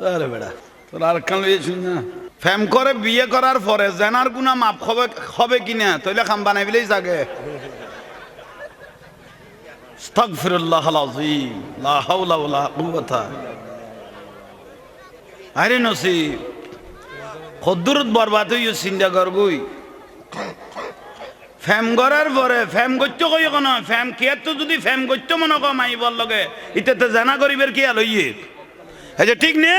আরে বেড়া তোর আর কান লইছিস না ফ্যাম করে বিয়ে করার পরে জানার গুণা মাপ হবে কিনা তইলে খাম বানাই বিলেই জাগে আস্তাগফিরুল্লাহল আযীম লা হাওলা ওয়ালা কুওয়াতা আরে নসিব কদ্দুরত বরবাদ হইও চিন্তা কর গই ফ্যাম করার পরে ফ্যাম করতে কই কোন ফ্যাম কে তো যদি ফ্যাম করতে মনে কম আই বল লগে ইতে জানা করিবের কি আলইয়ে এই যে ঠিক না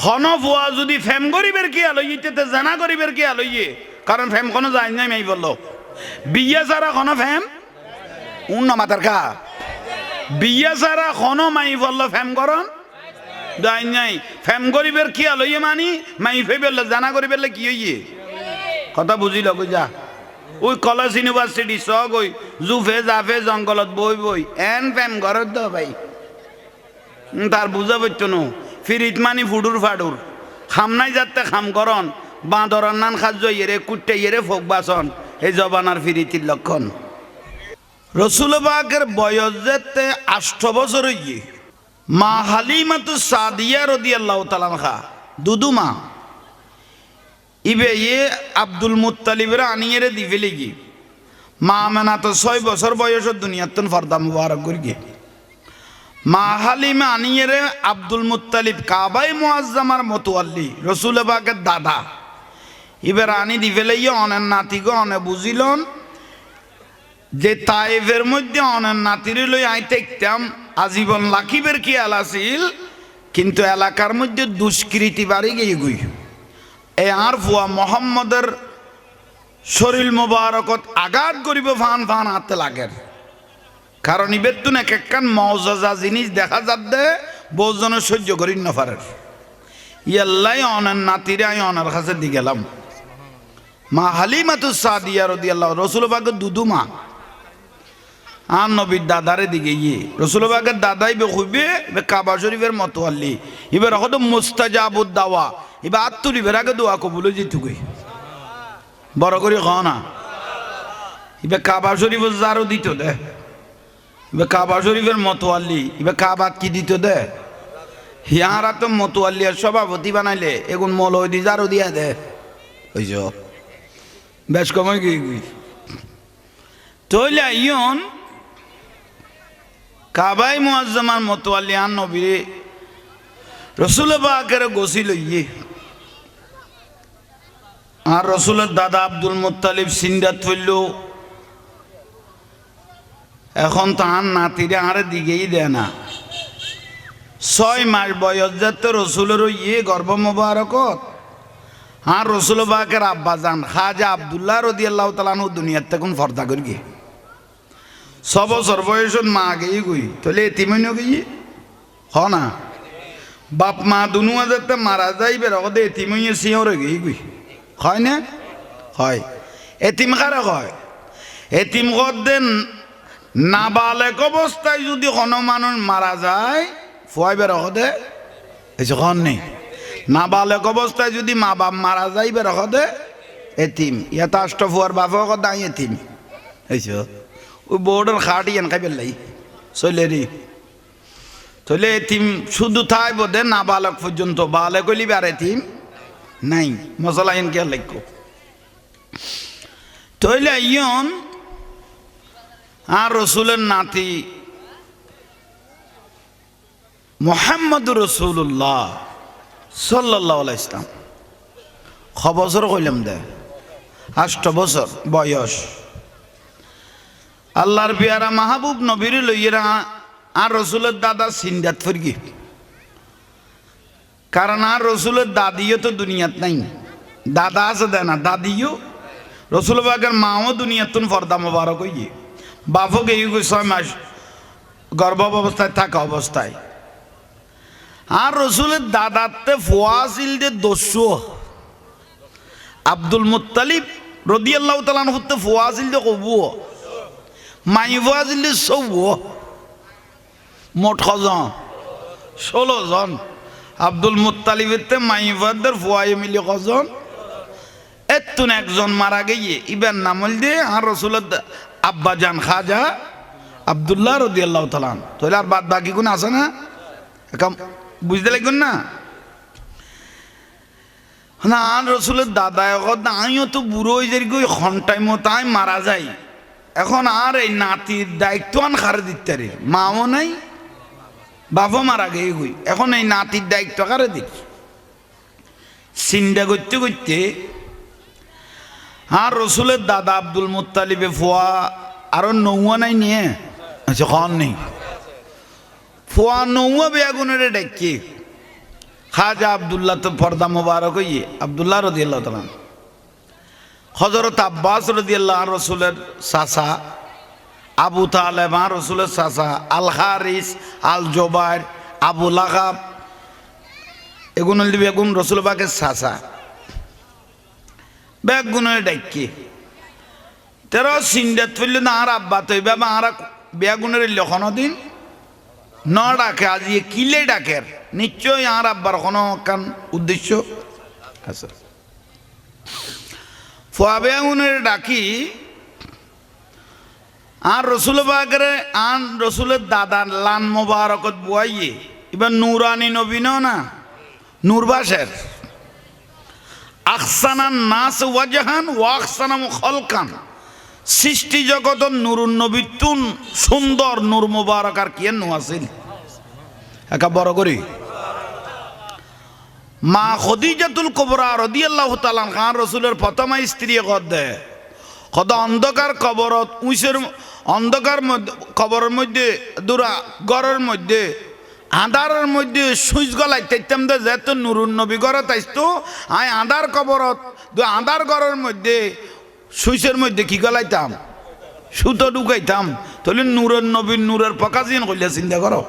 হন ফুয়া যদি ফ্যাম করিবের কি আলইয়ে ইতে জানা করিবের কি আলইয়ে কারণ ফ্যাম কোনো যায় নাই মাই বললো বিয়া সারা কোন ফ্যাম উন্ন মাতার কা বিয়া সারা কোন মাই বললো ফ্যাম করন যায় নাই ফ্যাম করিবের কি আলইয়ে মানি মাই ফেবেল জানা করিবের কি হইয়ে কথা বুঝিল কই যা ওই কলেজ ইউনিভার্সিটি সব ওই জুফে জাফে জঙ্গলত বই বই এন ফ্যাম ঘরত দ ভাই তার বুঝা পারত ন ফিরিত মানি ফুডুর ফাডুর খাম নাই যাতে খাম করন বাঁদর নান খাদ্য ইয়েরে কুট্টে ইয়েরে ফোক বাসন এই জবানার ফিরিতির লক্ষণ রসুল পাকের বয়স যেতে 8 বছর হইয়ে মা হালিমাতু সাদিয়া রাদিয়াল্লাহু তাআলা আনহা দুদু মা ইবে ইয়ে আব্দুল মুত্তালিবের আনিয়েরে দিবে লিগি মা মানা তো 6 বছর বয়সের দুনিয়াতন ফর্দা মুবারক করিগে মা হালিমা আনিয়েরে আব্দুল মুত্তালিব কাবাই মুআজ্জামার মতওয়াল্লি রাসূল পাকের দাদা ইবে আনি দিবে লইয়া অনেন নাতি গো অনে বুঝিলন যে তায়েফের মধ্যে অনেন নাতিরে লই আইতেকতাম আজীবন লাকিবের কি আলাছিল কিন্তু এলাকার মধ্যে দুষ্কৃতি বাড়ি গিয়ে গই এ আর ফুয়া মোহাম্মদের শরীর মোবারকত আঘাত করিব ফান ফান হাতে লাগের কারণ ইবেতুন এক একখান মওজাজা জিনিস দেখা যাচ্ছে বহুজনে সহ্য করি না পারের ইয়াল্লাই অনার নাতিরে আমি অনার কাছে দিয়ে গেলাম মা হালিমাতু সাদিয়া রাদিয়াল্লাহু রাসূল পাকের দুদু মা আর নবীর দাদারে দিকে গিয়ে রসুল পাকের দাদাই হইবে কাবা শরীফের মতওয়াল্লি এবার হয়তো মুস্তাজাবুদ দাওয়া এবার আত্মরিবের আগে দোয়া কবুল যেতু গই বড় করে খাও না এবার কাবা শরীফের জারও দিত দে এবার কাবা শরীফের মতওয়াল্লি এবার কাবাত কি দিত দে হিয়ারা তো মতওয়াল্লি আর সভাপতি বানাইলে এখন মৌলদি জারও দিয়া দে ওই বেশ কমই গই তৈলে ইয়ন কাবাই মুআজ্জামার মতওয়াল্লি আন নবী রসুল পাকের গোসিল ইয়ে আর রসুলের দাদা আব্দুল মুত্তালিব সিন্দাত হইল এখন তার নাতিরে আরে দিকেই দেয় না 6 মাস বয়স যাতে রসুলের ইয়ে গর্ভ মোবারকত আর রসুল পাকের আব্বা জান খাজা আব্দুল্লাহ রাদিয়াল্লাহু তাআলা আনহু দুনিয়ার তখন ফর্দা করি গে 6 বছর বয়সত মা গেই গই তাহলে এতিমইন গই হ না বাপ মা দুনুয়া যাতে মারা যাইবে রকদে এতিমইয়ে সিওরে গই গই হয় না হয় এতিম কারে হয় এতিম গদেন নাবালেক অবস্থায় যদি কোনো মানুষ মারা যায় ফুয়াইবে রকদে এসে খন নেই নাবালেক অবস্থায় যদি মা বাপ মারা যাইবে রকদে এতিম ইয়াতা আষ্ট ফুয়ার বাপও কদাই এতিম এইছ ওই বোর্ডের খাটি এন খাই পেলাই চলে রে চলে এতিম শুধু থাই বোধে না বালক পর্যন্ত বালে কইলিবে আর এতিম নাই মশলা এন কে লাগো তইলে ইয়ন আর রসুলের নাতি মুহাম্মদুর রাসূলুল্লাহ সাল্লাল্লাহু আলাইহি ইসলাম ক বছর কইলাম দে 8 বছর বয়স আল্লাহর পেয়ারা মাহবুব নবীর লইয়েরা আর রসুলের দাদা সিন্দাত ফরগি কারণ আর রসুলের দাদিও তো দুনিয়াত নাই দাদা আছে দেয় না দাদিও রসুল পাকের মাও দুনিয়াতুন ফর্দা মোবারক হইয়ে বাপও গেই 6 মাস গর্ভ অবস্থায় থাকা অবস্থায় আর রসুলের দাদাতে ফুয়াশিল যে দস্যু আব্দুল মুত্তালিব রাদিয়াল্লাহু তাআলা আনহুতে ফুয়াশিল যে কবু মাইফাজিলে সব মোট কজন 16 জন আব্দুল মুত্তালিবেতে মাইফাদের ফুয়ায়ে মিলে কজন এতুন একজন মারা গিয়ে ইবেন নামল দিয়ে আর রসুলের আব্বা জান খাজা আব্দুল্লাহ রাদিয়াল্লাহু তাআলা তাহলে আর বাদ বাকি কোন আছে না বুঝতে লাগবেন না না আর রসুলের দাদা এখন আমিও তো বুড়ো হয়ে যাই গই ঘন্টায় মতো আমি মারা যাই এখন আর এই নাতির দায়িত্ব আন খারে দিতে রে মাও নাই বাবা মারা গিয়ে গই এখন এই নাতির দায়িত্ব কারে দিক চিন্তা করতে করতে আর রসুলের দাদা আব্দুল মুত্তালিবে ফোয়া আরো নৌয়া নাই নিয়ে আচ্ছা খন নেই ফোয়া নৌয়া বেয়াগুনের ডেকে খাজা আব্দুল্লাহ তো পর্দা মোবারক হইয়ে আব্দুল্লাহ রাদিয়াল্লাহু তাআলা হযরত আব্বাস রাদিয়াল্লাহু আনহু রসুলের চাচা আবু তালেব আর রসুলের চাচা আল হারিস আল জোবাইর আবু লাহাব এগুলো বেগুন রসুল বাগের চাচা বেগুনের ডাকি তেরো সিন্ডাত ফেললে না আর আব্বা তো এইভাবে আর বেগুনের লক্ষণ দিন ন ডাকে আজ কিলে ডাকের নিশ্চয়ই আর আব্বার কোনো কান উদ্দেশ্য আছে ফুয়া বেগুনের ডাকি আর রসুল বাগের আন রসুলের দাদা লান মোবারকত বুয়াইয়ে এবার নুরানি নবীন না নূরবাসের আহসানান নাস ওয়াজহান ওয়া আহসানাম খলকান সৃষ্টি জগত নুরুন নবীতুন সুন্দর নূর মোবারক আর কিয়েন নো আছিল একা বড় করি মা খদিজাতুল কুবরা রাদিয়াল্লাহু তাআলা খান রসুলের প্রথম স্ত্রী কদ অন্ধকার কবরত উইসের অন্ধকার কবরের মধ্যে দুরা ঘরের মধ্যে আধারের মধ্যে সুইচ গলাই তাইতাম দে যেত নুরুন নবী ঘরে তাইতো আই আধার কবরত আধার ঘরের মধ্যে সুইচের মধ্যে কি গলাইতাম সুতো ঢুকাইতাম তাহলে নূরের নবীর নূরের পকাজিন কইলে চিন্তা করো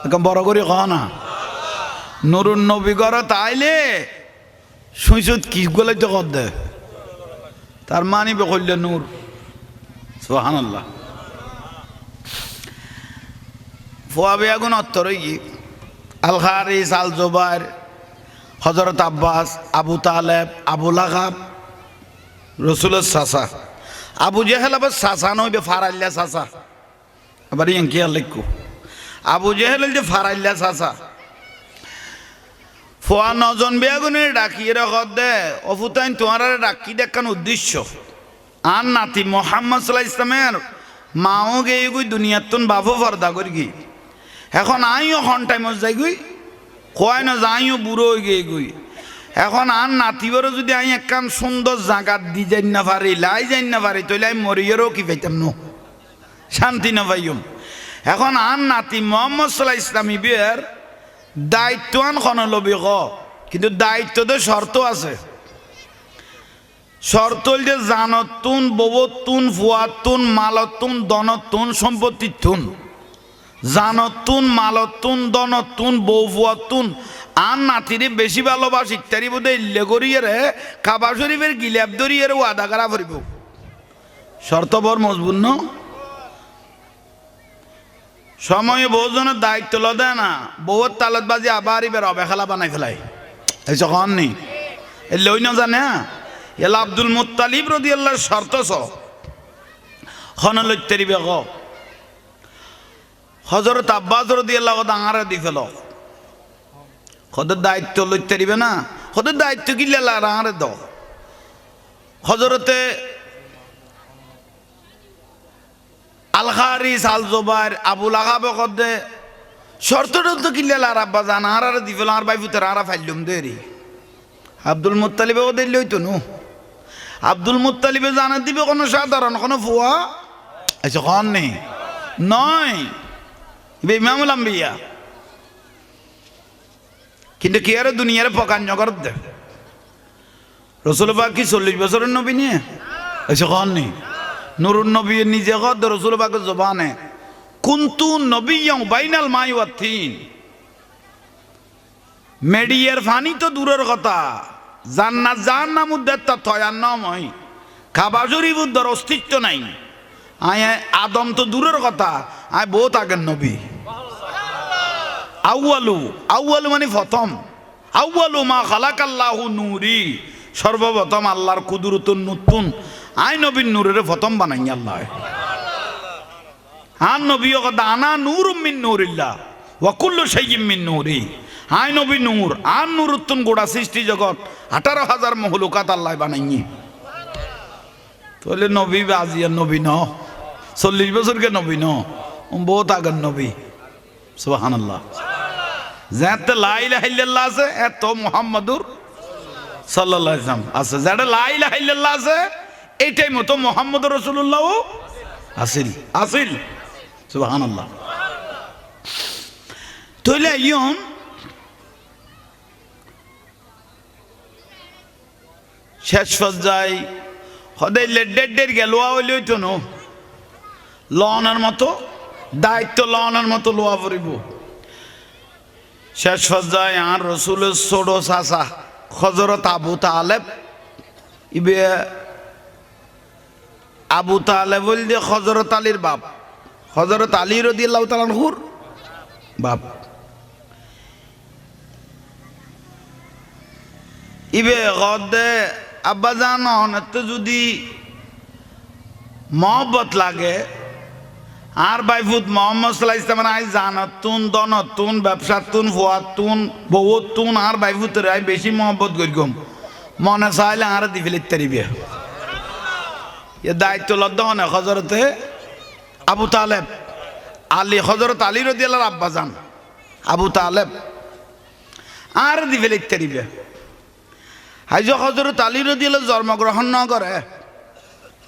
এখন বড় করে কহ না নুরুন নবী ঘরে তাইলে সুইচত কি গলাইতে কর দে তার মানিবে কইলে নূর সুবহানাল্লাহ ফুয়া বেয়াগুন অত্তর আল হারিস আল জোবাইর হযরত আব্বাস আবু তালেব আবু লাহাব রসুলের চাচা আবু জেহেল আবার চাচা নইবে ফারাইল্লা চাচা আবার ইয়াঙ্কি লিখু আবু জেহেল যে ফারাইল্লা চাচা ফুয়া নজন বেয়াগুনের ডাকিয়ে রাখত দে অফুতাইন তোমার ডাকি দেখান উদ্দেশ্য আর নাতি মোহাম্মদ সাল্লাল্লাহু আলাইহি ইসলামের মাও গিয়ে গই দুনিয়ার তুন বাবু পর্দা করি গই এখন আইও ঘন্টায় মজ যাই গই কয় না যাইও বুড়ো হয়ে গিয়ে গই এখন আর নাতিবারও যদি আমি একখান সুন্দর জায়গা দি যাই না পারি লাই যাই না পারি তাহলে আমি মরিয়েরও কি পাইতাম নো শান্তি না পাইম এখন আর নাতি মোহাম্মদ সাল্লাল্লাহু আলাইহি ইসলামী বিয়ের দায়িত্বান খনলবি ক কিন্তু দায়িত্বতে শর্ত আছে শর্ত যে জানতুন ববতুন ফুয়াতুন মালতুন দনতুন সম্পত্তিতুন জানতুন মালতুন দনতুন বউ ফুয়াতুন আর নাতিরে বেশি ভালোবাস ইত্যাদি বোধ ইল্লে করিয়ে কাবা শরীফের গিলাপ ধরিয়ে ওয়াদা করা ফুরিব শর্ত বড় মজবুত ন সময়ে বহুজনের দায়িত্ব ল দেয় না বহুত তালত বাজি আবার এবার অবেখালা বানাই ফেলাই এই যখন নেই এ লই না জানে এলা আব্দুল মুত্তালিব রাদিয়াল্লাহু শর্ত ছ খন লইতেরি বেগ হযরত আব্বাস রাদিয়াল্লাহু দাঙারে দি ফেল খদের দায়িত্ব লইতেরিবে না খদের দায়িত্ব কি লেলা রাঙারে দ হযরতে আল হারিস আল জোবাইর আবু লাহাব কদে শর্তটা তো কি লেলা রাব্বা জানা আর দি ফেল আর ভাই ফুতের আর ফাইলুম দেরি আব্দুল মুত্তালিবে ওদের লইতো নো আব্দুল মুত্তালিবে জানা দিবে কোনো সাধারণ কোনো ফুয়া আচ্ছা কন নেই নয় ইমামুল আম্বিয়া কিন্তু কি আর দুনিয়ার পকান জগর দে রসুল পাক কি 40 বছরের নবী নিয়ে আচ্ছা কন নেই নুরুন নবী নিজে কদ রসুল পাকের জবানে কুনতু নবিয়্যান বাইনাল মাই ওয়া তিন মেডিয়ার ফানি তো দূরের কথা জান্নাত জাহান্নাম উদ্দেত্ত থয়ান্নময় কাবা শরীফের দর অস্তিত্ব নাই আয় আদম তো দূরের কথা আয় বহুত আগের নবী আউয়ালু মানে প্রথম আউয়ালু মা খালাকাল্লাহু নূরি সর্বপ্রথম আল্লাহর কুদরতুন নতুন আয় নবীর নূরের প্রথম বানাই আল্লাহ আর নবী কথা আনা নূরুম মিন নূরিল্লাহ ওয়াকুল্লু শাইইম মিন নূরি, হাই নবী নূর, আর নূর উত্তম গোড়া সৃষ্টি জগৎ 18,000 মহলুকাত আল্লাহ বানাইনি। তাহলে নবী আজিয়ার নবী ন 40 বছরকে নবী ন বহুত আগের নবী। সুবহানাল্লাহ। যাতে লা ইলাহা ইল্লাল্লাহ আছে এত মুহাম্মাদুর সাল্লাল্লাহু আলাইহি ওয়াসাল্লাম আছে, যাতে লা ইলাহা ইল্লাল্লাহ আছে এইটাই মতো মুহাম্মদুর রাসূলুল্লাহ আসিল আসিল। সুবহানাল্লাহ। তাহলে ইয়ন শেষ পর্যায়ে হদাই লেডের গেলোয়া হইলে হইতো ন লনের মতো দায়িত্ব লনের মতো লোয়া পড়িব। শেষ পর্যায়ে আর রসুলের ছোট চাচা হযরত আবু তালেব, ইবে আবু তালেব বলতে হযরত আলীর বাপ, হযরত আলী রাদিয়াল্লাহু তাআলা আনহুর বাপ। ইবে গদে আব্বা জান অনেক যদি মহব্বত লাগে আর বাইফুত মোহাম্মদ সাল্লাল্লাহু আলাইহি ওয়াসাল্লাম আই জানাতুন দনতুন ব্যবসাতুন ফুয়াতুন বহুতুন আর বাইফুতের আই বেশি মহব্বত করিগম মনে চাইলে আর দি ফেলে তারিবে। এ দায়িত্ব লদ্দ হনে হযরতে আবু তালেব আলী, হযরত আলী রাদিয়াল্লাহু আব্বা জান আবু তালেব আর দি ফেলে তারিবে। হাইজ হযরত আলী রাদিয়াল্লাহু জন্মগ্রহণ ন করে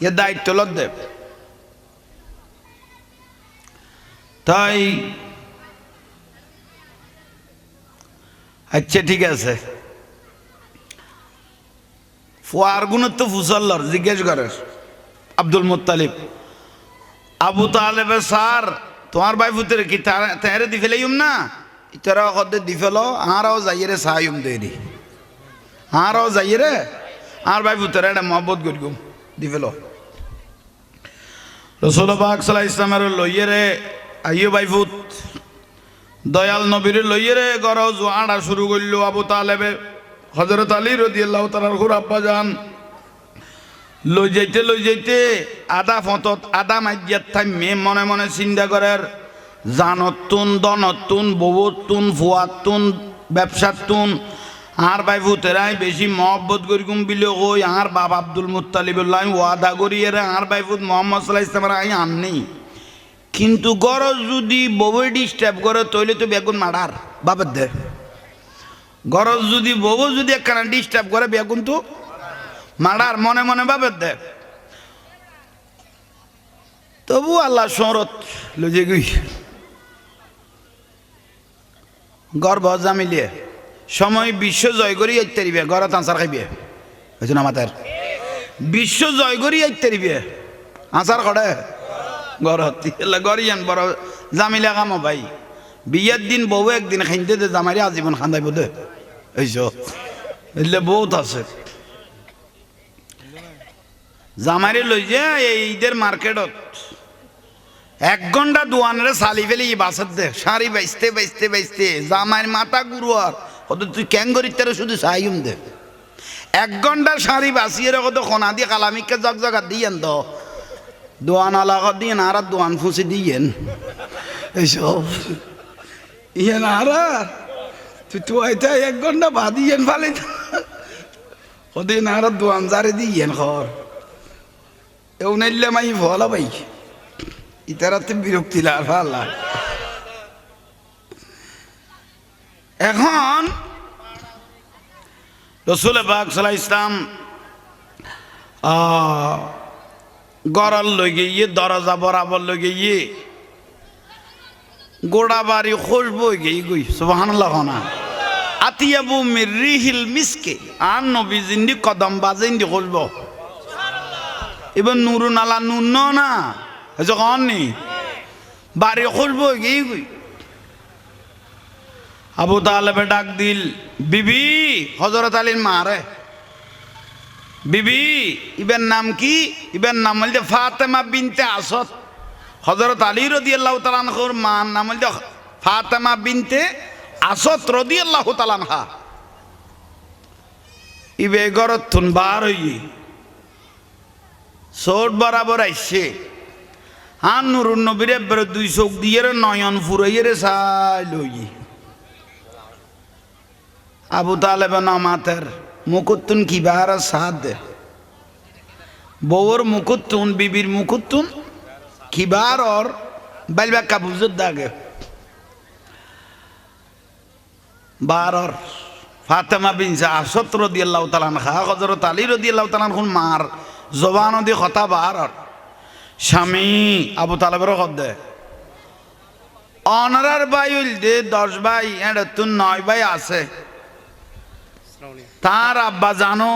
এ দায়িত্ব লদ্দে। তাই আচ্ছা ঠিক আছে, ফুয়ার গুণের তো ফুসল্লর জিজ্ঞেস করে আব্দুল মুত্তালিব আবু তালেবের স্যার তোমার ভাই ফুতের কি তেরে দি ফেলাইম না ইতারা কদে দি ফেলো আরও যাইরে সাইম দেরি আরও যাইরে আর ভাই ফুতের এটা মহব্বত করিগুম দি ফেলো। রাসূল পাক সাল্লাল্লাহু আলাইহি ওয়াসাল্লামের লইয়েরে আইয়ো বাইফুত দয়াল নবীর লইয়েরে গরজ জোয়াড়া শুরু করল আবু তালেবে। হযরত আলী রাদিয়াল্লাহু তাআলা আনহুর আব্বা জান লই যাইতে আদা ফতত আদা মাইয়াত থাইমে মনে মনে চিন্তা করার জানতুন দনতুন বউতুন ফুয়াতুন ব্যবসাতুন আর বাইফুতেরাই বেশি মহব্বত করিকুম বিলে ওই আর বাপ আব্দুল মুত্তালিবুল্লাহ ওয়াদা করি এরা আর বাইফুত মুহাম্মদ সাল্লাল্লাহু আলাইহি ওয়াসাল্লাম আই আননি। কিন্তু গরজ যদি বউ ডিস্টার্ব করে তৈলে তো বেগুন মারার বাবার দে, গরজ যদি বউ যদি একখানা ডিস্টার্ব করে বেগুন তো মারার মনে মনে বাবার দে। তবু আল্লাহ শরত লজে গই গর্ব জামিলিয়ে সময় বিশ্ব জয় করি আইতারিবে গড় আচার খাইবে হয়েছে না মাতার বিশ্ব জয় করি আইতারিবে আচার করে গড়ত গড়িয়ান বড় জামিলা কামো ভাই বিয়ের দিন বউ একদিন খাইতে দে জামাইরে আজীবন খান্দাইব দে এইস এলে বহুত আছে। জামাইরে লই যে এই ঈদের মার্কেটত 1 ঘন্টা দোয়ানরে চালি ফেলে ই বাসত দে শাড়ি বাইসতে বাইসতে বাইসতে জামাইয়ের মাথা গুরুয়ার কত তুই ক্যাং করি তারা শুধু চাইম দে 1 ঘন্টা শাড়ি বাঁচিয়ে কত খোনা দিয়ে কালামিকে জগজগা দিয়েন তো দোয়ান আলাকা দিয়ে আর দোয়ান ফুঁসি দিয়েন এইসব ইয়ে না আর তুই তো 1 ঘন্টা বাদিয়েন ফালে ওদিন আর দোয়ান জারে দিয়েন খর এও নাইলে মাই ভলা ভাই ইতারাতে বিরক্তি লাগ ভাল্লা। এখন রাসূল পাক সাল্লাল্লাহু আলাইহি ওয়াসাল্লাম গড়াল লই গিয়ে দরজা বরাবর লই গিয়ে গোড়া বাড়ি খুশবু গিয়ে গই সুবহানাল্লাহ না আতিয়াবু মির রিহিল মিসকে আর নবী জিন্দি কদম বাজেন্দি খুশবু এবার নুরুন আলা নুন না যখন নি বাড়ি খুশবু গিয়ে গই। আবু তালেবে ডাক দিল বিবি হযরত আলীর মা রে বিবি ইবের নাম কি ইবের নাম হল ফাতেমা বিনতে আসাদ। হযরত আলী রাদিয়াল্লাহু তাআলা আনহুর মার নাম হল ফাতেমা বিনতে আসাদ রাদিয়াল্লাহু তাআলা আনহা। ইবে গরতুন বার হই সোট বরাবর আইছে আর নুরুন নবীর এবার দুই চোখ দিয়ে নয়ন ফুরাইয়ে চাই লই আবু তালেব নামাতের মুকুত্তুন কিবার সাদ বউর মুকুত্তুন বিবির মুকুত্তুন কিবার ওর বাইলবা কাবুজুর দাগে বারর ফাতেমা বিনতে আসদ রাদিয়াল্লাহু তাআলা আনহা হযরত আলী রাদিয়াল্লাহু তাআলা আনহুর মার জবান দি কথা বারর স্বামী আবু তালেবের হদ্দে অনারার ভাই হইলদে 10 ভাই এর তুন 9 ভাই আছে তার আব্বা জানো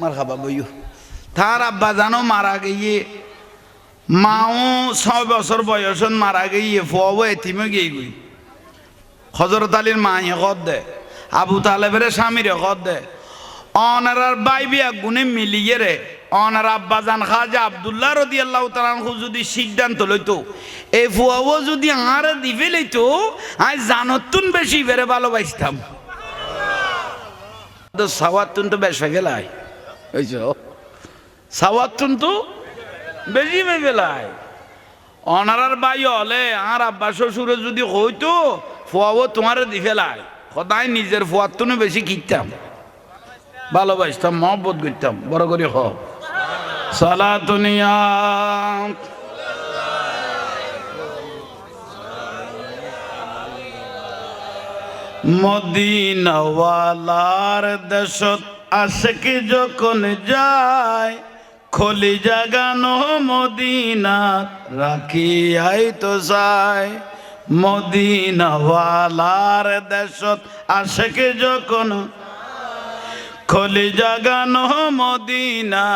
মারহাবা বইও তার আব্বা জানো মারা গিয়ে মাও 6 বছর বয়সন মারা গিয়ে ফুয়াও এতিমে গিয়ে গই হযরত আলীর মায়ে হদ্দে আবু তালেবের স্বামীর হদ্দে অনারার ভাই বিয়া গুনে মিলিয়ে রে অনার আব্বাজান খাজা আব্দুল্লাহ রাদিয়াল্লাহু তাআলা আনহু যদি সিদ্ধান্ত লইতো এই ফুয়াও যদি আর দিবে লইতো আই জানতুন বেশি বেরে ভালোবাসতাম তো সাওয়াতুন তো বেশ গেলাই হইছো সাওয়াতুন তো বেশি গেলাই অনারার ভাই হলে আর আব্বা শ্বশুরে যদি হইতো ফুয়াও তোমার দিবেলাই সদায় নিজের ফুয়াতুনে বেশি কিনতাম ভালোবাসতাম মহব্বত করতাম বড় করে হ সালাতুনিয়া মদিনাওয়ালার দেশত আশিক যখন যায় খলি জাগানো মদিনা রাখি আই তো যায় মদিনাওয়ালার দেশত আশিক যখন খলি জাগানো মদিনা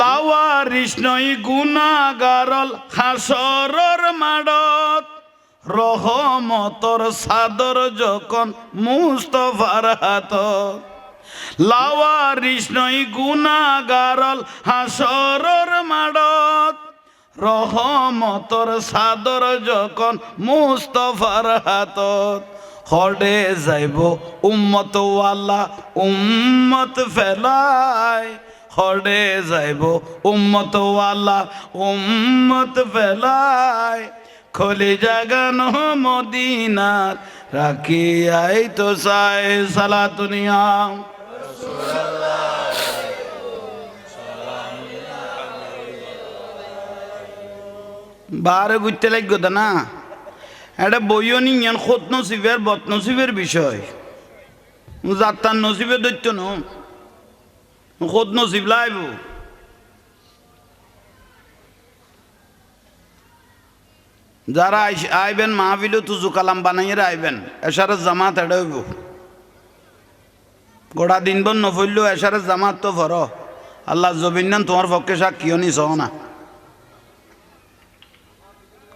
লাওয়ারিস নই গুনাগারল হাসরর মাডত রহমতর সাদর যখন মুস্তফার হাত লাওয়ারিস নই গুনাগারল হাসরর মাডত রহমতর সাদর যখন মুস্তফার হাতত হডে যাইব উম্মত ওয়ালা উম্মত ফেলায় হডে যাইব উম্মত ওয়ালা উম্মত ফেলায় খলি জাগানো মদিনার রাখি আই তো চাই সালাতুনিয়া বারে ঘুরতে লাগবে না এটা বইও নিয়েন খোদ নসিবের বদ নসিবের বিষয় যাত্রার নসিবে দৈত্য ন খোদ নসিব লাইব যারা আইবেন মাহফিলে তুজু কালাম বানাইয়ে আইবেন এশারের জামাত এটা হইব গোড়া দিনবন নফরলেও এশারের জামাত তো ভর আল্লাহ জবিনান তোমার পক্ষে সাক্ষীও নিছ না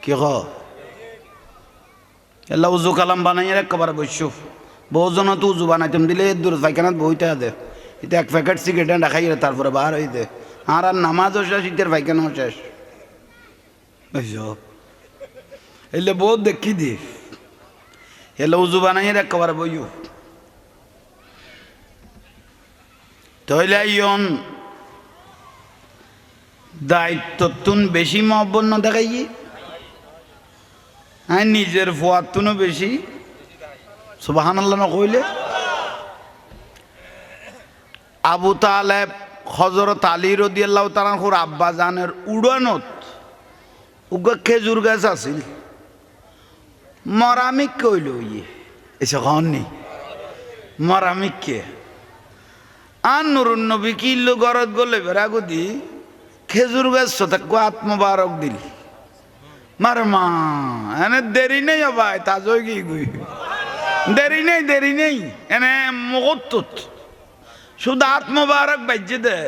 কি ক এলা উজু কালাম বানাইয়ে একেবারে বসছ বহুজন তো উজু বানাইতাম দিলে দূর পায়খানাত বইতে দে এটা এক প্যাকেট সিগারেট দেখাই তারপরে বার হইতে আর আর নামাজও শেষ ইতের পায়খানাও শেষ বুঝছ এলে বহুত দেখি দি এলে উজু বানাইয়ে একেবারে বইও তইলে ইয়ন দায়িত্বতুন বেশি মহব্বত না দেখাই আই নিজের ফুয়াতুনও বেশি সুবহানাল্লাহ না কইলে আবু তালেব হযরত আলী রাদিয়াল্লাহু তাআলা আনহুর আব্বা জানের উড়ানত উগা খেজুর গাছ আছিল মরামিক কইল ইয়ে এসে হননি মরামিক কে আর নুরুন নবী কিল্লো গরত গলে বেড়াগুদি খেজুর গাছ থাকো আত্মবারক দিল মার মা এনে দেরি নেই ভাই তাজই কি গুই দেরি নেই এনে মুহূর্তত শুধু আত্মবারক বাজ্যে দে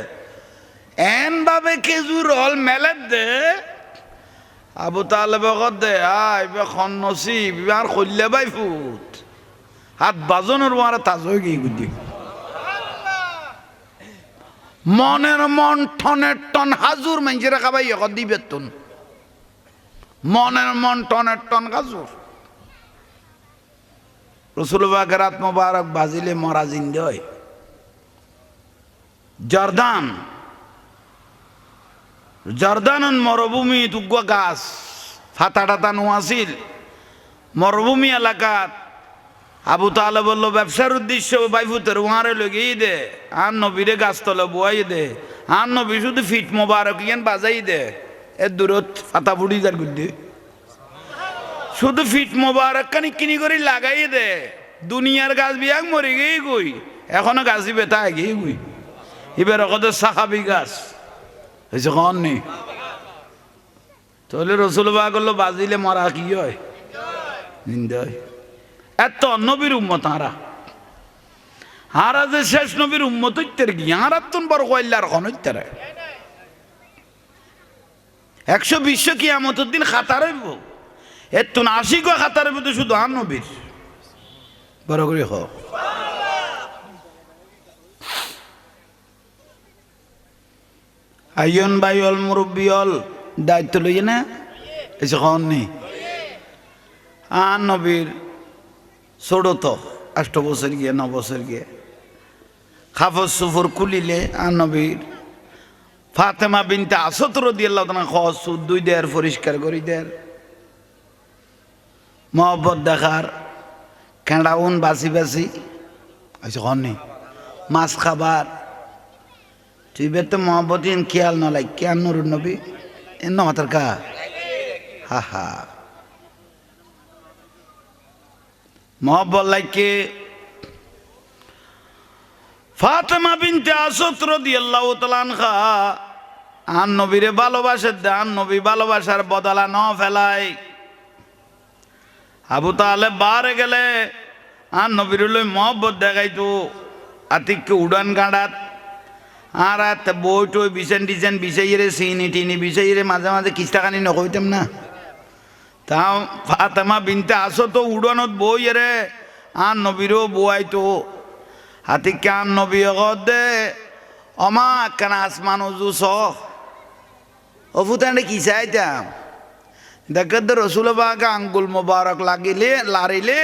এন ভাবে খেজুর হল মেলে দে আবু তালেব দে আই বে খন নসিব আর কইলে বাই ফুট হাত বাজনের মারা তাজই কি গুদি মনের মন টনের টন হাজুর মানুষের খাবাই এখন দিবে তুন মনের মন টনের টন হাজুর রসুলবাগের আত্মবারক বাজিলে মরা জিন্দে হয় জর্দান জর্দানন মরুভূমি তুগুয়া গাছ ফাতা টাতা নোয়াছিল মরুভূমি এলাকাত আবু তালে বললো ব্যবসার উদ্দেশ্য বাইফুতের উহারে লগেই দে আর নবীরে গাছতলে বুয়াই দে আর নবী শুধু ফিট মোবারক ইয়ান বাজাই দে এর দূরত ফাতা ফুটি যার গুদ্দি শুধু ফিট মোবারক কানি কিনি করে লাগাই দে দুনিয়ার গাছ বিয়াক মরে গেই গই এখনো গাছি বেতা গেই গই এবার কত সাহাবি গাছ হয়েছে কন নেই তাহলে রসুল বা করলো বাজিলে মরা কি হয় নিন্দা হয় এত নবীর উম্মত হারা হারা যে শেষ নবীর উম্মত হইতে কি হারা তুন বড় কইলার খন হইতে 120 কিয়ামতের দিন খাতার হইব এর তুন 80 গো খাতার হইব তো শুধু আর নবীর বড় করে হোক আইয়ন বাইল মুরব্বিয়ল দায়িত্ব লইয়ে না এসে খন নেই আর নবীর ছোট তো 8 বছর গিয়ে 9 বছর গিয়ে খাফর সুফর খুলিলে আর নবীর ফাতেমা বিনতে আসাদ রাদিয়াল্লাহু তাআলা খস 2 দেয়ার পরিষ্কার করি দেয়ার মহব্বত দেখার কেঁড়াউন বাসি বাসি আচ্ছা হননি মাছ খাবার তুই বেতে মহব্বতিন খেয়াল নলাই কেন নুর নবী এন মাতার কা হা হা মহব্বত লাইকে ফাতেমা বিনতে আসাদ রাদিয়াল্লাহু তাআলা আনহা আর নবীরে ভালোবাসে দেন নবী ভালোবাসার বদলা ন ফেলাই আবু তালেব বারে গেলে আর নবীর লই মহব্বত দেখাইতো আতিককে উড়ান গাঁড়াত আর বই টই বিছেন টিছেন বিষাইরে চিনি টিনি বিষাইরে মাঝে মাঝে কিস্তাখানি নকইতাম না তাও ফাতেমা বিনতে আসো তো উড়ানত বই রে আর নবীরও বইতো হাতিকে আর নবী দে অমা কেন আসমান উজু স অফুতানে কি চাইতাম দেখে তো রসুল বাগে আঙ্গুল মোবারক লাগিলে লারিলে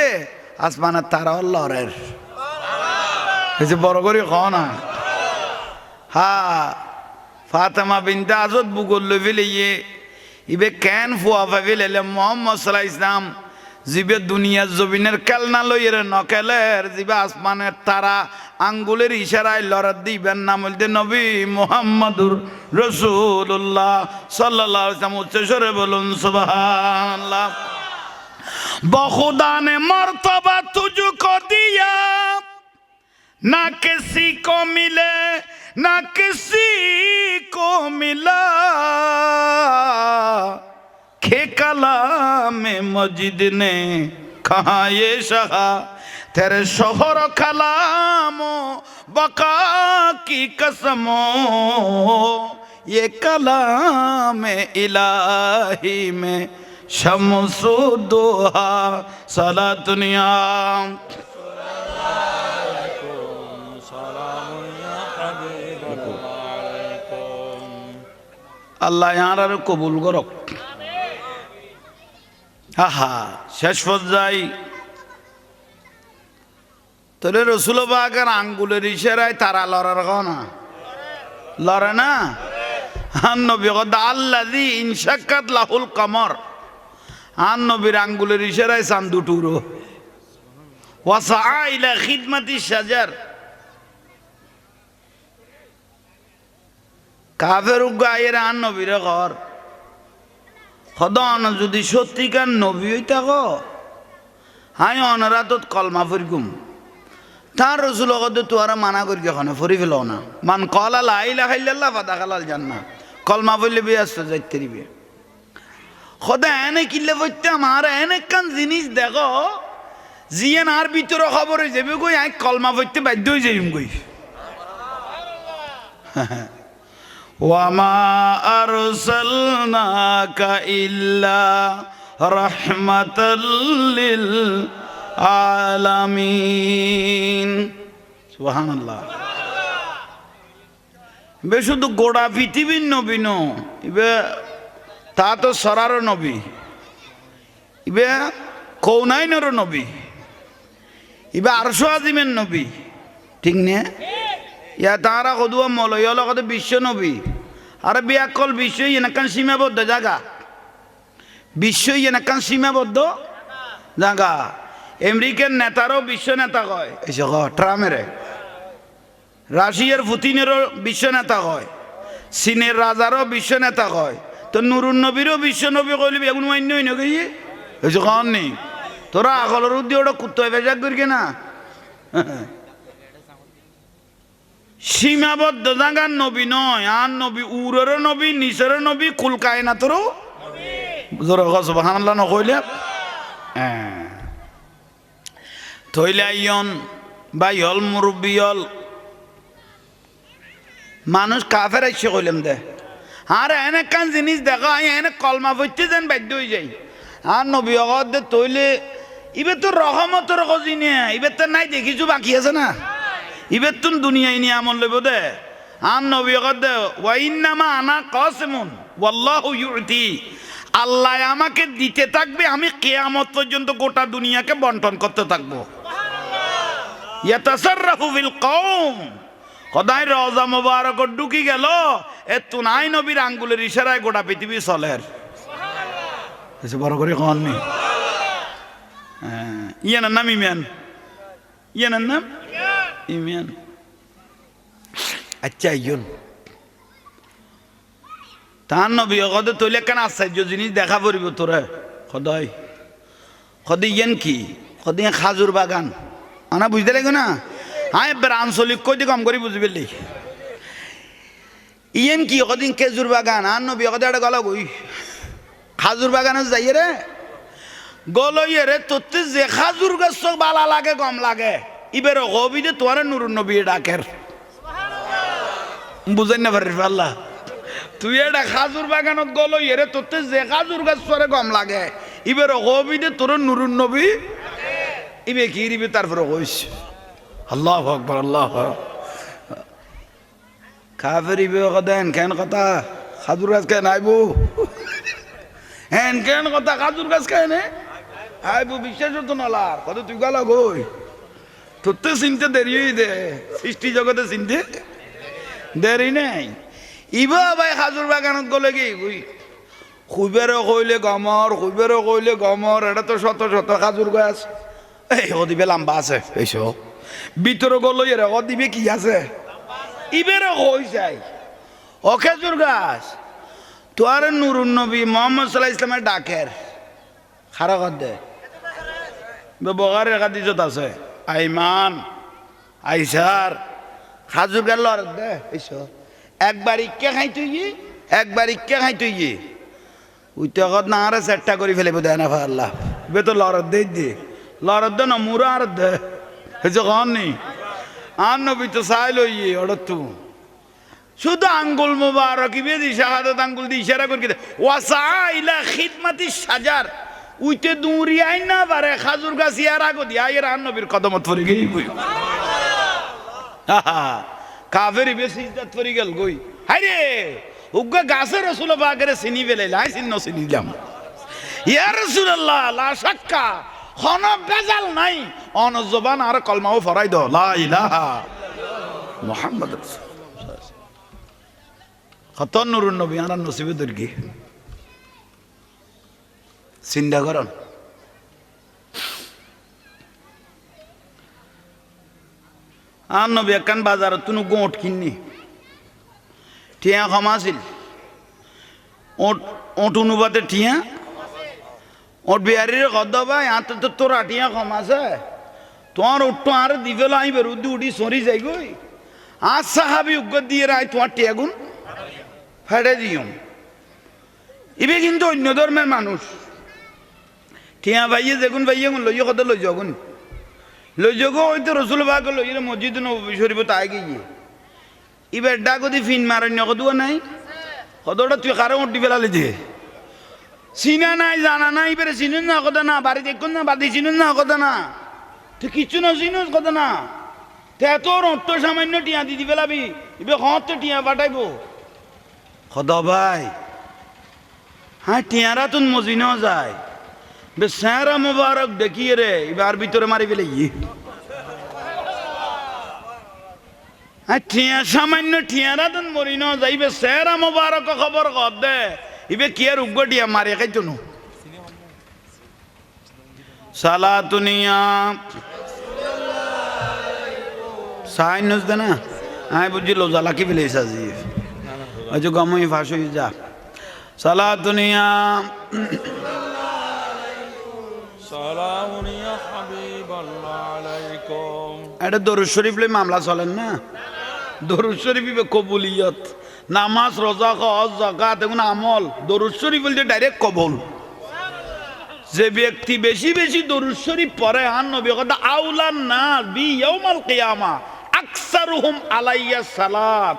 আসমানের তারা লড়ের বড় করে খ না হা ফাতেমা বিনতে আসাদ বুগল লই ফেলে ইবে কেন ফুয়া ভাবিল এলে মোহাম্মদ সাল্লাল্লাহু আলাইহি ওয়াসাল্লাম জিবে দুনিয়ার জমিনের খেলনা লইয়ের নকেলের জিবে আসমানের তারা আঙ্গুলের ইশারায় লড়ার দিবেন নাম বলতে নবী মুহাম্মাদুর রাসূলুল্লাহ সাল্লাল্লাহু আলাইহি ওয়াসাল্লাম উচ্চস্বরে বলুন সুবহানাল্লাহ বখুদা ने मर्तबा तुझको दिया ना किसी को मिले ना किसी को मिला खे कलाम मजिद ने कहा ये शहा तेरे शोहर कलामो बका की कसमो ये कलाम इलाही में शमसुद्दोहा सलातुनिया আল্লাহ ইয়ার কবুল করক আহা শেষ পর্যায়ে তোরে রসুল বাগের আঙ্গুলের ইশারায় তারা লড়ার না লড়ে না আন নবী আল্লাযী ইনশাক্কাত লাহুল কমর আন নবীর আঙ্গুলের ইশারায় চাঁদ টুরো ওয়াসা ইলা খিদমাতি শাজার কাফের গায়ের আন নবীর ঘর খদন যদি সত্যিকার নবী হইতা গো হাই অনরাতত কলমা ফরিকুম তার রসুল কদে তোরা মানা করি কেখানে ফরি ফেল না মান কলা লা ইলাহা ইল্লাল্লাহ ফাদাখালাল জান্নাহ কলমা বললে বেয়াস্ত যাইতে দিবে খোদা এনে কিল্লে বইতে আমার এনে কান জিনিস দেখো জিয়ান আর ভিতরে খবর হয়ে যাবে কই আই কলমা বইতে বাধ্য হয়ে যাইম কই ওয়ামা আরসালনাকা ইল্লা রাহমাতাল লিল আলামিন সুবহানাল্লাহ বে শুধু গোড়া পৃথিবীর নবী ন ইবে তা তো সরার নবী ইবে কৌনাইনের নবী ইবে আরশ আজিমের নবী ঠিক নে ইয়া তারা কদুয়া মলয় কত বিশ্ব নবী আরে বিয়াকল বিশ্বই এনাকান সীমাবদ্ধ জায়গা, বিশ্বই এনাকান সীমাবদ্ধ জায়গা। আমেরিকার নেতারও বিশ্ব নেতা কয়, এসে ট্রাম্পের, রাশিয়ার পুতিনেরও বিশ্ব নেতা কয়, চীনের রাজারও বিশ্ব নেতা কয়, তো নুরুন নবীরও বিশ্ব নবী কইলি এগুন মান্য হই না গিয়ে এসে কন নেই তোরা আগলের উদ্দি ওটা কুত্তায় বেজাক করি না। সীমাবদ্ধ জাগার নবী নয়, আর নবী উরেরও নবী, নিচেরও নবী, কুলকায় না তোরও সুবহানাল্লাহ নকইলে থইলে ইয়ন বা ইয়ল মুরব্বী ইয়ল মানুষ কাফের এসে কইলাম দে আর এনে কান জিনিস দেখা এনে কলমা পড়তে যেন বাধ্য হয়ে যাই। আর নবী দে তৈলে ইবে তো রহমতের গজিনে ইবে তো নাই দেখিছো বাকি আছে না, ইবে তুমি দুনিয়ায় নিয়ে আমল লইব দে। আর নবী দে ওয়াইন্নামা আনা কাসিমুন ওয়াল্লাহু ইউতি, আল্লাহ আমাকে দিতে থাকবে, আমি কিয়ামত পর্যন্ত গোটা দুনিয়াকে বন্টন করতে থাকবো। ইয়াতাসাররাফু ফিল কওম, খোদাই রওজা মুবারক ঢুকি গেল এ তুনাই নবীর আঙ্গুলের ইশারায় গোটা পৃথিবী চলের। সুবহানাল্লাহ বড় করে কোন নি ইয়ানার নাম ইমান, ইয়ানার নাম ইমান। আচ্ছা ইয়ন তার নবী কদে তৈলে কেন আশ্চর্য জিনিস দেখা পড়িব তোরা খোদাই খদি ইয়েন কি খদি খাজুর বাগান আনা বুঝতে লাগবে না। হ্যাঁ এবার আঞ্চলিক কই কম করে বুঝবি ইয়েন কি কদিন খেজুর বাগান। আর নবী কদে একটা গলা গই খাজুর বাগানে যাই রে গলইয়ে রে তোর যে খাজুর গাছ বালা লাগে কম লাগে ইবের কবি দে তোর নুরুন নবী ডাকের বুঝেন না পারিস আল্লাহ তুই এটা খাজুর বাগানত গলইয়ে রে তোর যে খাজুর গাছ তোরে কম লাগে ইবের কবি দে তোর নুরুন নবী ইবে কি রিবে তারপরে কইস আল্লাহু আকবার আল্লাহ কাফের ইবে কদেন কেন কথা খাজুর গাছ কেন আইবো হ্যান কেন কথা খাজুর গাছ কেন আইবো বিশ্বাস হতো নালার কত তুই গলা গই তোর তো চিনতে দেরি দে সৃষ্টি জগতে চিনতে দেরি নাই ইবা ভাই খাজুর বাগানত গলে কি খুবেরও কইলে গমর খুবেরও কইলে গমর এটা তো শত শত খাজুর গাছ এই ও দিবে লম্বা আছে এইসব ভিতরে গলো এর ও দিবে কি আছে ইবেরও কই যায় ও খেজুর গাছ তোর নুরুন নবী মোহাম্মদ সাল্লাল্লাহু আলাইহি ইসলামের ডাকের খারা কর দে বগারের হাদিসত আছে আইমান আইসার খাজুর গাছ লড় দে এইসব একবার ইক্কে খাই তুই একবার ইক্কে খাই তুই ওই তো না আর চেষ্টা করে ফেলে দেয় না আল্লাহ বে তো লড় দে দে লড় দে না মুরা আর দে হয়েছে কন নেই আর নবী তো চাই লই ওর তু শুধু আঙ্গুল মুবারক ইবে দি শাহাদাত আঙ্গুল দি ইশারা করে দে ওয়াসাইলা খিদমাতি সাজার উইতে দূরি আই না পারে খাজুর গাছ ইয়ার আগো দি আয়ের আর নবীর কদমত পড়ে গই কই কাফের ইবে সিজদাত পড়ে গেল কই হায়রে উগ্গা গাছের রাসূল পাকের চিনি ফেলাইলা আই চিন্ন চিনিলাম ইয়া রাসূলুল্লাহ লা শাক্কা কোন বেজাল নাই অন জবান আর কলমাও ফরাই দাও লা ইলাহা মুহাম্মদ রাসূলুল্লাহ খতন নুরুন নবী আর নসিবে দরকি চিন্তা করন আর নবী একখান বাজারত তুনু গোট কিননি টিয়া ক্ষমা আছিল ওট অনুপাতে টিয়া ওট বিহারির কদ ভাই আতে তো তোর টিয়া ক্ষমা আছে তোমার ওটটো আর দিবেল আইবে উদি উঠি সরি যাই গই আর সাহাবি উগ্র দিয়ে রায় তোমার টিয়া গুণ ফেটে দিও ইবে কিন্তু অন্য ধর্মের মানুষ টিয়া ভাইয়ে যেগুন ভাইয়ে লইয়ে কত লই যাগুন লই যাগো ওই তো রসুল ভাগ লইয়ে মসজিদ নবী শরীফ তাই গিয়ে ইবে ডাকদি ফিন মারণ্য কদুয়া নাই কতটা তুই কারো উঠি ফেলালি যে চিনা নাই জানা নাই এবারে চিনুন না কথা না বাড়ি দেখুন না বাদি চিনুন না কথা না তুই কিচ্ছু না চিনুস কথা না তে তোর অট্ট সামান্য টিয়া দিদি ফেলাবি এবার হত তো টিয়া পাঠাইব খদ ভাই হ্যাঁ টিয়ারা তুন মজিনাও যায় বে স্যারা মুবারক দেখিয়ে রে এবার ভিতরে মারি ফেলে ঠিয়া সামান্য ঠিয়ারা দেন মরি ন যাইবে সেরা মোবারক খবর কর দে ইবে কি আর উগ্র টিয়া মারি খাই চনু সালাতুনিয়া সাইনস দে না আই বুঝিল জ্বালাকি ফেলেছ আজি আজ গমই ফাঁস হয়ে যা সালাতুনিয়া সালামুনিয়া হাবিবাল্লাহ আলাইকুম। এটা দরুদ শরীফ লই মামলা চলেন না দরুদ শরীফ কবুলিয়ত নামাজ রোজা হজ যাকাত এগুলো আমল দরুদ শরীফ বলতে ডাইরেক্ট কবুল যে ব্যক্তি বেশি বেশি দরুদ শরীফ পড়ে আন নবী কথা আউলান নাস বি ইয়াউমাল কিয়ামা আকসারুহুম আলাইয়া সালাত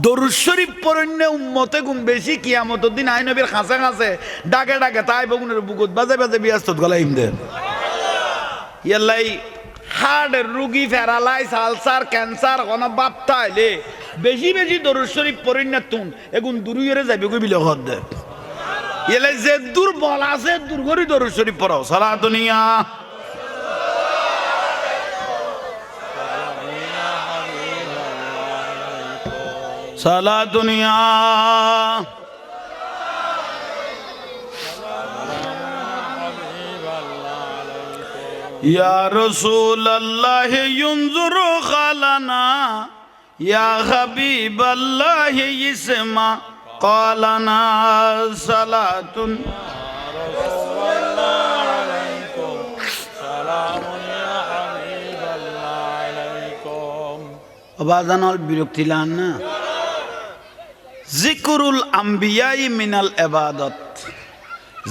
দরুদ শরীফ পড়নে উম্মতে গুণ বেশি কিয়ামতের দিন আই নবীর কাছে কাছে ডাকে ডাকে তাই বগুনের বুকুত বাজে বাজে বিয়াস্তত গলাইম দেন ইয়াল্লাই হার্টের রুগী প্যারালাইজ আলসার ক্যান্সার কোন বাপ্তা আইলে বেশি বেশি দরুদ শরীফ পড়েন না তুন এগুন দূরে যাবে কই বিলে হদ দে ইয়ালাই যে দুর্বল আছে দুর্গরি দরুদ শরীফ পড়ো সালাতুনিয়া সালাতুনিয়া ইয়া রাসূলুল্লাহ ইনজুরু খালানা ইয়া হাবিবাল্লাহ ইসমা ক্বালানা সালাতুন অবাজানল বিরক্তি লান না জিকরুল আম্বিয়াই মিনাল ইবাদত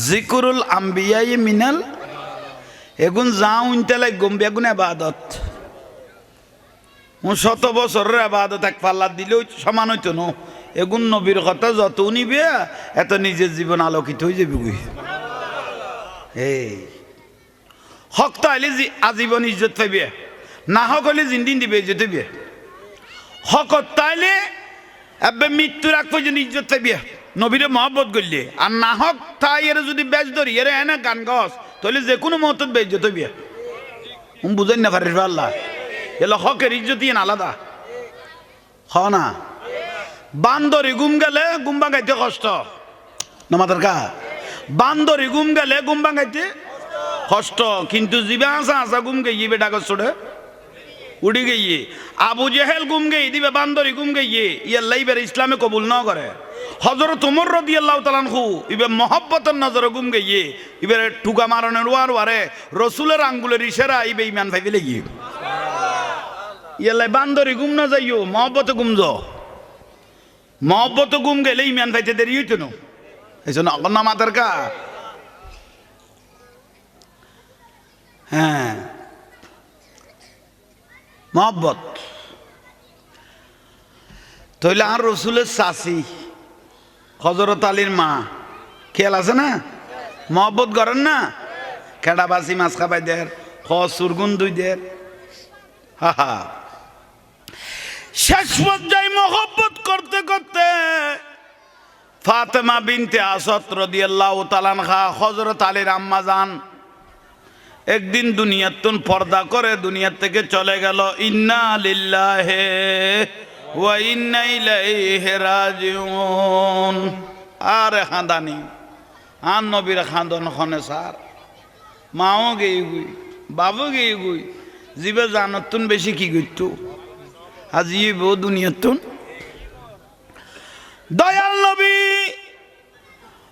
জিকরুল আম্বিয়াই মিনাল এগুন যাও ইনতেলাই গম্বে এগুন ইবাদত মু 100 বছরের ইবাদত এক পাল্লা দিলেও সমান হইতো না এগুন নবীর কথা যত নিবে এত নিজের জীবন আলোকিত হয়ে যাবে গই এই হক তাইলে আজীবন ইজ্জত পাইবে না হক হলে জিন্দিন দিবে ইজ্জত পাইবে হক তাইলে এবে মৃত্যুর আগ পর্যন্ত ইজ্জত পাইবে নবীরে মহব্বত করলে আর না হক তাই এর যদি বেশ ধরি এর এনে গান গছ তাহলে যে কোনো মুহূর্তে বেইজ্জত হইবে বুঝেন না পারিস আল্লাহ এলো হকের ইজ্জত ইয়ে আলাদা হ না বান্দরি গুম গেলে গুম্বা গাইতে কষ্ট নমাতার কা বান্দরি গুম গেলে গুম্বা গাইতে কষ্ট কিন্তু জিবে আসা আসা গুম গিয়ে বেটা কষ্টে উড়ি গিয়ে আবু জেহেল গুম গিয়ে দিবে বান্দরি গুম গিয়ে ইয়াল্লা ইবের ইসলামে কবুল ন করে হযরত ওমর রাদিয়াল্লাহু তাআলা আনহু ইবে মহব্বতের নজরে গুম গিয়ে ইবের টুকা মারনের ওয়ারে রাসূলের আঙ্গুলের ইশারা ইবে ঈমান ভাই ফেলে গিয়ে ইয়াল্লা বান্দরি গুম না যাইও মহব্বতে গুম যো মহব্বত গুম গেলে ঈমান ভাইতে দেরি হইতো না এইজন্য না মাতার কা হ্যাঁ মহব্বত তাইলে আর রসুলের চাচি হযরত আলীর মা খেয়াল আছে না মহব্বত করেন না খেড়াবাসি মাছ খাবাই দের সুরগুন দুই দের হা হা শেষ পর্যায়ে মহব্বত করতে করতে ফাতেমা বিনতে আসাদ রাদিয়াল্লাহু তাআলা আনহা হযরত আলীর আম্মা জান একদিন দুনিয়াতুন পর্দা করে দুনিয়া থেকে চলে গেল ইন্না লিল্লাহি ওয়া ইন্না ইলাইহি রাজিউন আর খানদানি আন নবীর খানদান খনে সার মাও গেই গুই বাবু গেই গুই জিবে জানতুন বেশি কি গইতো আজি বউ দুনিয়াতুন দয়াল নবী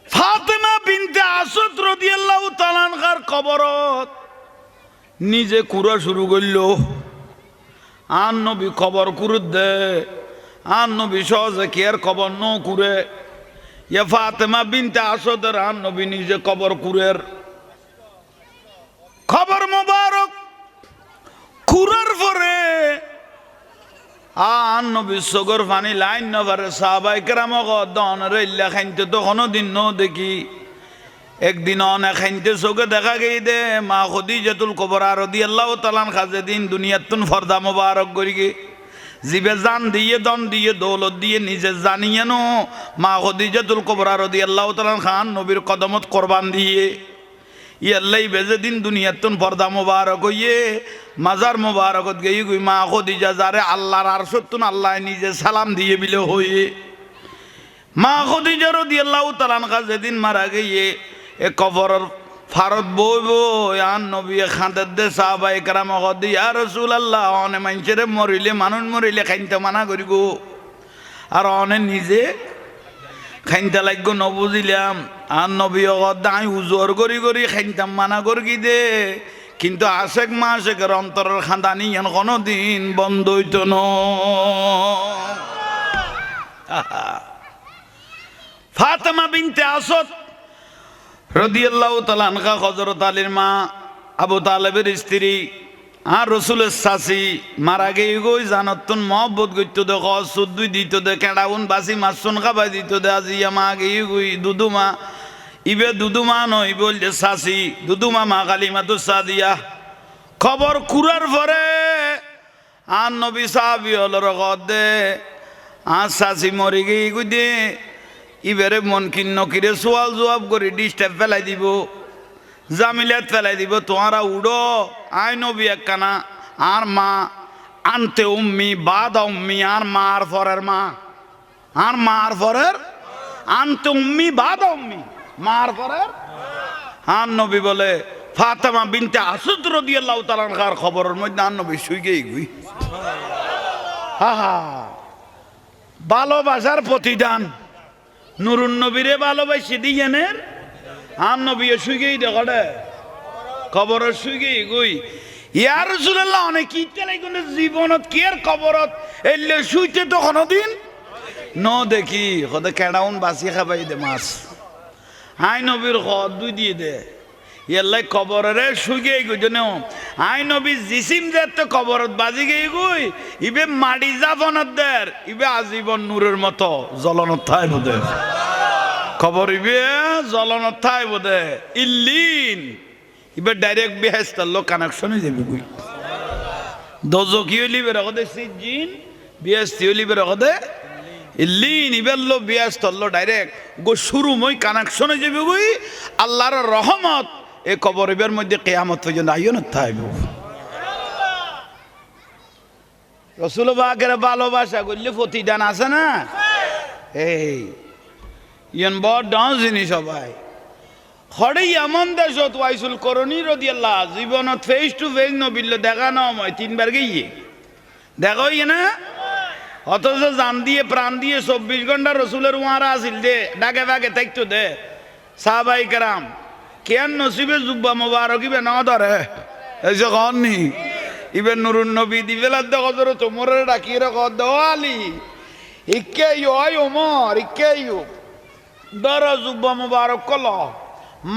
ফাতেমা বিনতে আসাদ রাদিয়াল্লাহু তাআলা আনহার কবরত নিজে কুরা শুরু করল আর নবী খবর কুরুত দে আর নবী সহজে কি আর খবর ন কুরে ইয়া ফাতেমা বিনতে আসাদের আর নবী নিজে কবর কুরের খবর মোবারক কুরার পরে আর নবী সগর ফানি লাইন নভারে সাহাবায়ে কেরাম দন রেল্লা খাইতে তো কোনোদিন ন দেখি একদিন অনেক খাইতে চোখে দেখা গেই দে মা খাদিজাতুল কুবরা রাদিয়াল্লাহু তাআলা আনহা যেদিন দুনিয়াতুন ফর্দা মোবারক করি গে জিবে জান দিয়ে দন দিয়ে দৌলত দিয়ে নিজে জানিয়ে নো মা খাদিজাতুল কুবরা রাদিয়াল্লাহু তাআলা আনহা নবীর কদমত কুরবান দিয়ে ইয়াল্লাই বেজে দিন দুনিয়াতুন ফর্দা মোবারক হইয়ে মাজার মোবারকত গেই গুই মা খদিজা যারে আল্লাহর আরশতুন আল্লাহ নিজে সালাম দিয়ে বিলে হয়ে মা খদিজা রাদিয়াল্লাহু তাআলা আনহা যেদিন মারা গিয়ে এ কবরের ফারত বইব আন নবী খাঁদের দে সাহাবায়ে কেরাম কদি ইয়া রাসূলুল্লাহ অনে মানুষের মরিলে মানুষ মরিলে খাইতে মানা করিব আর অনে নিজে খাইতে লাগব নবুজিলাম আর নবী কদাই উজোর করি করি খাইতাম মানা করি দে কিন্তু আশেক মাসেকের অন্তরের খাঁদানি এন কোনো দিন বন্ধ হইত ন ফাতেমা বিনতে আসাদ রাদিয়াল্লাহু তাআলা আনহা হযরত আলীর মা আবু তালেবের স্ত্রী আর রসুলের শাসি মারা গিয়ে গই জানতুন মহব্বত করতো দে সুদ্দুই দিত দে কেডাউন বাসি মাসুন খাবাই দিত দে আজিয়া মা গিয়ে গই দুদুমা ইবে দুদুমা নই বলছে শাসি দুদুমা মা কালিমাতু সাদিয়া খবর কুরার পরে আর নবী সাহাবি হলো রগত দে আর শাসি মরি গিয়ে গই দে ইবেরে মন কিন্ন কিরে সোয়াল জবাব করে ডিস্টার্ব ফেলাই দিব জামিলাত ফেলাই দিব তোমরা উড়ো আই নবী একখানা আর মা আনতে উম্মি বাদ উম্মি আর মার ফরের মা আর মার ফরের আনতে উম্মি বাদ উম্মি মার ফরের আর নবী বলে ফাতেমা বিনতে আসাদ রাদিয়াল্লাহু তাআলা আনহার খবরের মধ্যে আর নবী শুই গই গুই হা হা ভালোবাসার প্রতিদান নুরুন নবীরে ভালোবাসি দিয়েনের আর নবী শুইগেই দেখে কবরের শুইগেই গই ইয়া রাসূলুল্লাহ অনেক ইচ্ছা লাগে জীবনত কি আর কবরত এলে শুইতে তো কোনদিন ন দেখি কদে কেডাউন বাসি খাবাই দে মাছ আই নবীর খদ দুই দিয়ে দে ইয়াল্লাই কবরের শুইগেই গই জন্য আই নবী জিসিম যে তো কবরত বাজি গই গই ইবে মাটি জাফনত দের ইবে আজীবন নূরের মতো জ্বলনত থাই বোধে খবর ইবে জ্বলনত থাই বোধে ইল্লিন ইবে ডাইরেক্ট বেহেশতের লোক কানেকশন হয়ে যাবে গুই দোজকি হইলিবে রকদে সিজিন বেহেশতি হইলিবে রকদে ইল্লিন ইবের লো বেহেশতর লো ডাইরেক্ট গো শুরু মই কানেকশন হয়ে যাবে গুই আল্লাহর রহমত এ কবর ইবের মধ্যে কিয়ামত পর্যন্ত আইও না থাইব রাসূল পাকের ভালোবাসা করলে প্রতিদান আছে না এই ইয়ান বড় ডান্স জিনিস সবাই খড়েই এমন দেশত ওয়াইসুল করণী রাদিয়াল্লাহ জীবনত ফেস টু ফেস নবিল দেখা না হয় তিনবার গিয়ে দেখো ইয়ে না অথচ জান দিয়ে প্রাণ দিয়ে 24 ঘন্টা রসুলের উহারা আসিল দে ডাকে ডাকে থাকতো দে সাহাবাই কেরাম কেন নসিবে জুব্বা মোবারক ইবে না ধরে এসে কননি ইবে নুরুন নবী দিবেলার দেখো ধরো তোমরে ডাকিয়ে রেখো দেওয়ালি ইকে ইয় ওমর ইকে ইয় দরা জুব্বা মোবারক কল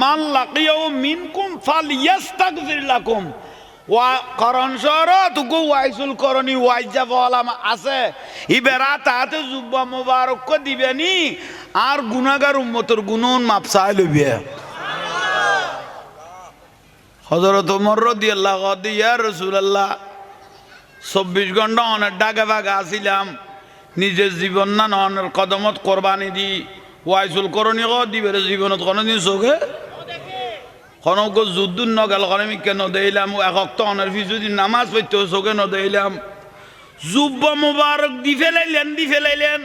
মান লাকিয়াও মিনকুম ফালিয়াস্তাগফির লাকুম ওয়া করণ শরত গো ওয়াইসুল করণী ওয়াইজা বলাম আছে ইবেরা তাতে জুব্বা মোবারক কো দিবেনি আর গুনাহগার উম্মতের গুনাহ মাপ চাই লইবে হযরত ওমর রাদিয়াল্লাহু আনহু ইয়া রাসূলুল্লাহ 24 ঘন্টা অনেক ডাকে ভাগে আসিলাম নিজের জীবন না অনের কদমত কোরবানি দি ওয়াইসুল করণী ক দিবে জীবনত কোনদিন চোখে খনক যুদ্ধ নগেল আমি কেন দিলাম এক তো অনের যদি নামাজ পড়তে চোখে ন দিলাম জুব্বা মুবারক দি ফেলাইলেন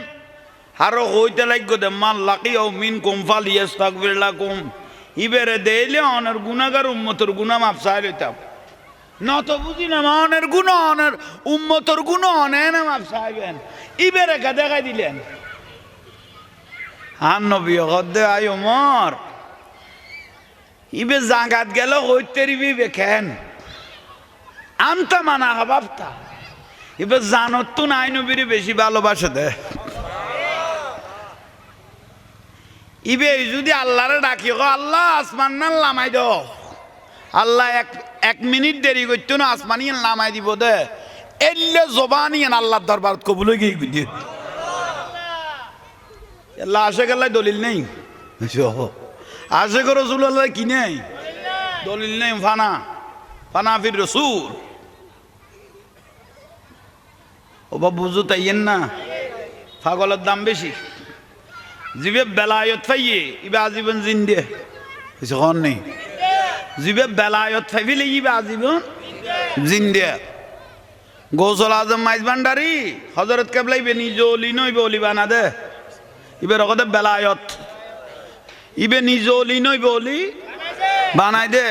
আরো হইতে লাগবে দে মান লাকিয়াও মিনকুম ফালিয়াস্তাগফির লাকুম ইবেরে দেইলে অনের গুনাহগার উম্মতের গুনাহ মাফ চাই লইতাম নত বুঝি না অনের গুনাহ অনের উম্মতের গুনাহ অনেন মাফ চাইবেন ইবেরে কে দেখাই দিলেন আর নবী গদ্দে আই ওমর ইবে জাগাত গেল হইতে রিবি কেন আনতা মানা হাবাবতা ইবে জানত তো নাই নবীর বেশি ভালোবাসে দে ইবে যদি আল্লাহরে ডাকি আল্লাহ আসমান না লামাই দ আল্লাহ এক মিনিট দেরি করতো না আসমানি লামাই দিব দে এলে জবানি আল্লাহর দরবার কবুল হয়ে গিয়ে আল্লাহ আসে গেলে দলিল নেই আশেখ রাসূলুল্লাহ কি নেই দলিল নেই ফানা ফির রসুল ও বা বুঝো তাইয়েন না পাগলের দাম বেশি জিবে বেলায়ত ফাইয়ে ইবে আজীবন জিন্দে কিছু কর নেই জিবে বেলায়ত ফাইলে ইবে আজীবন জিন্দিয়া গৌসল আজম মাইজ ভান্ডারি হজরত কেবলাই বে নিজ অলি নইবে অলি বানা দে ইবে রকদে বেলায়ত ইবে নিজ অলি নইবে অলি বানাই দে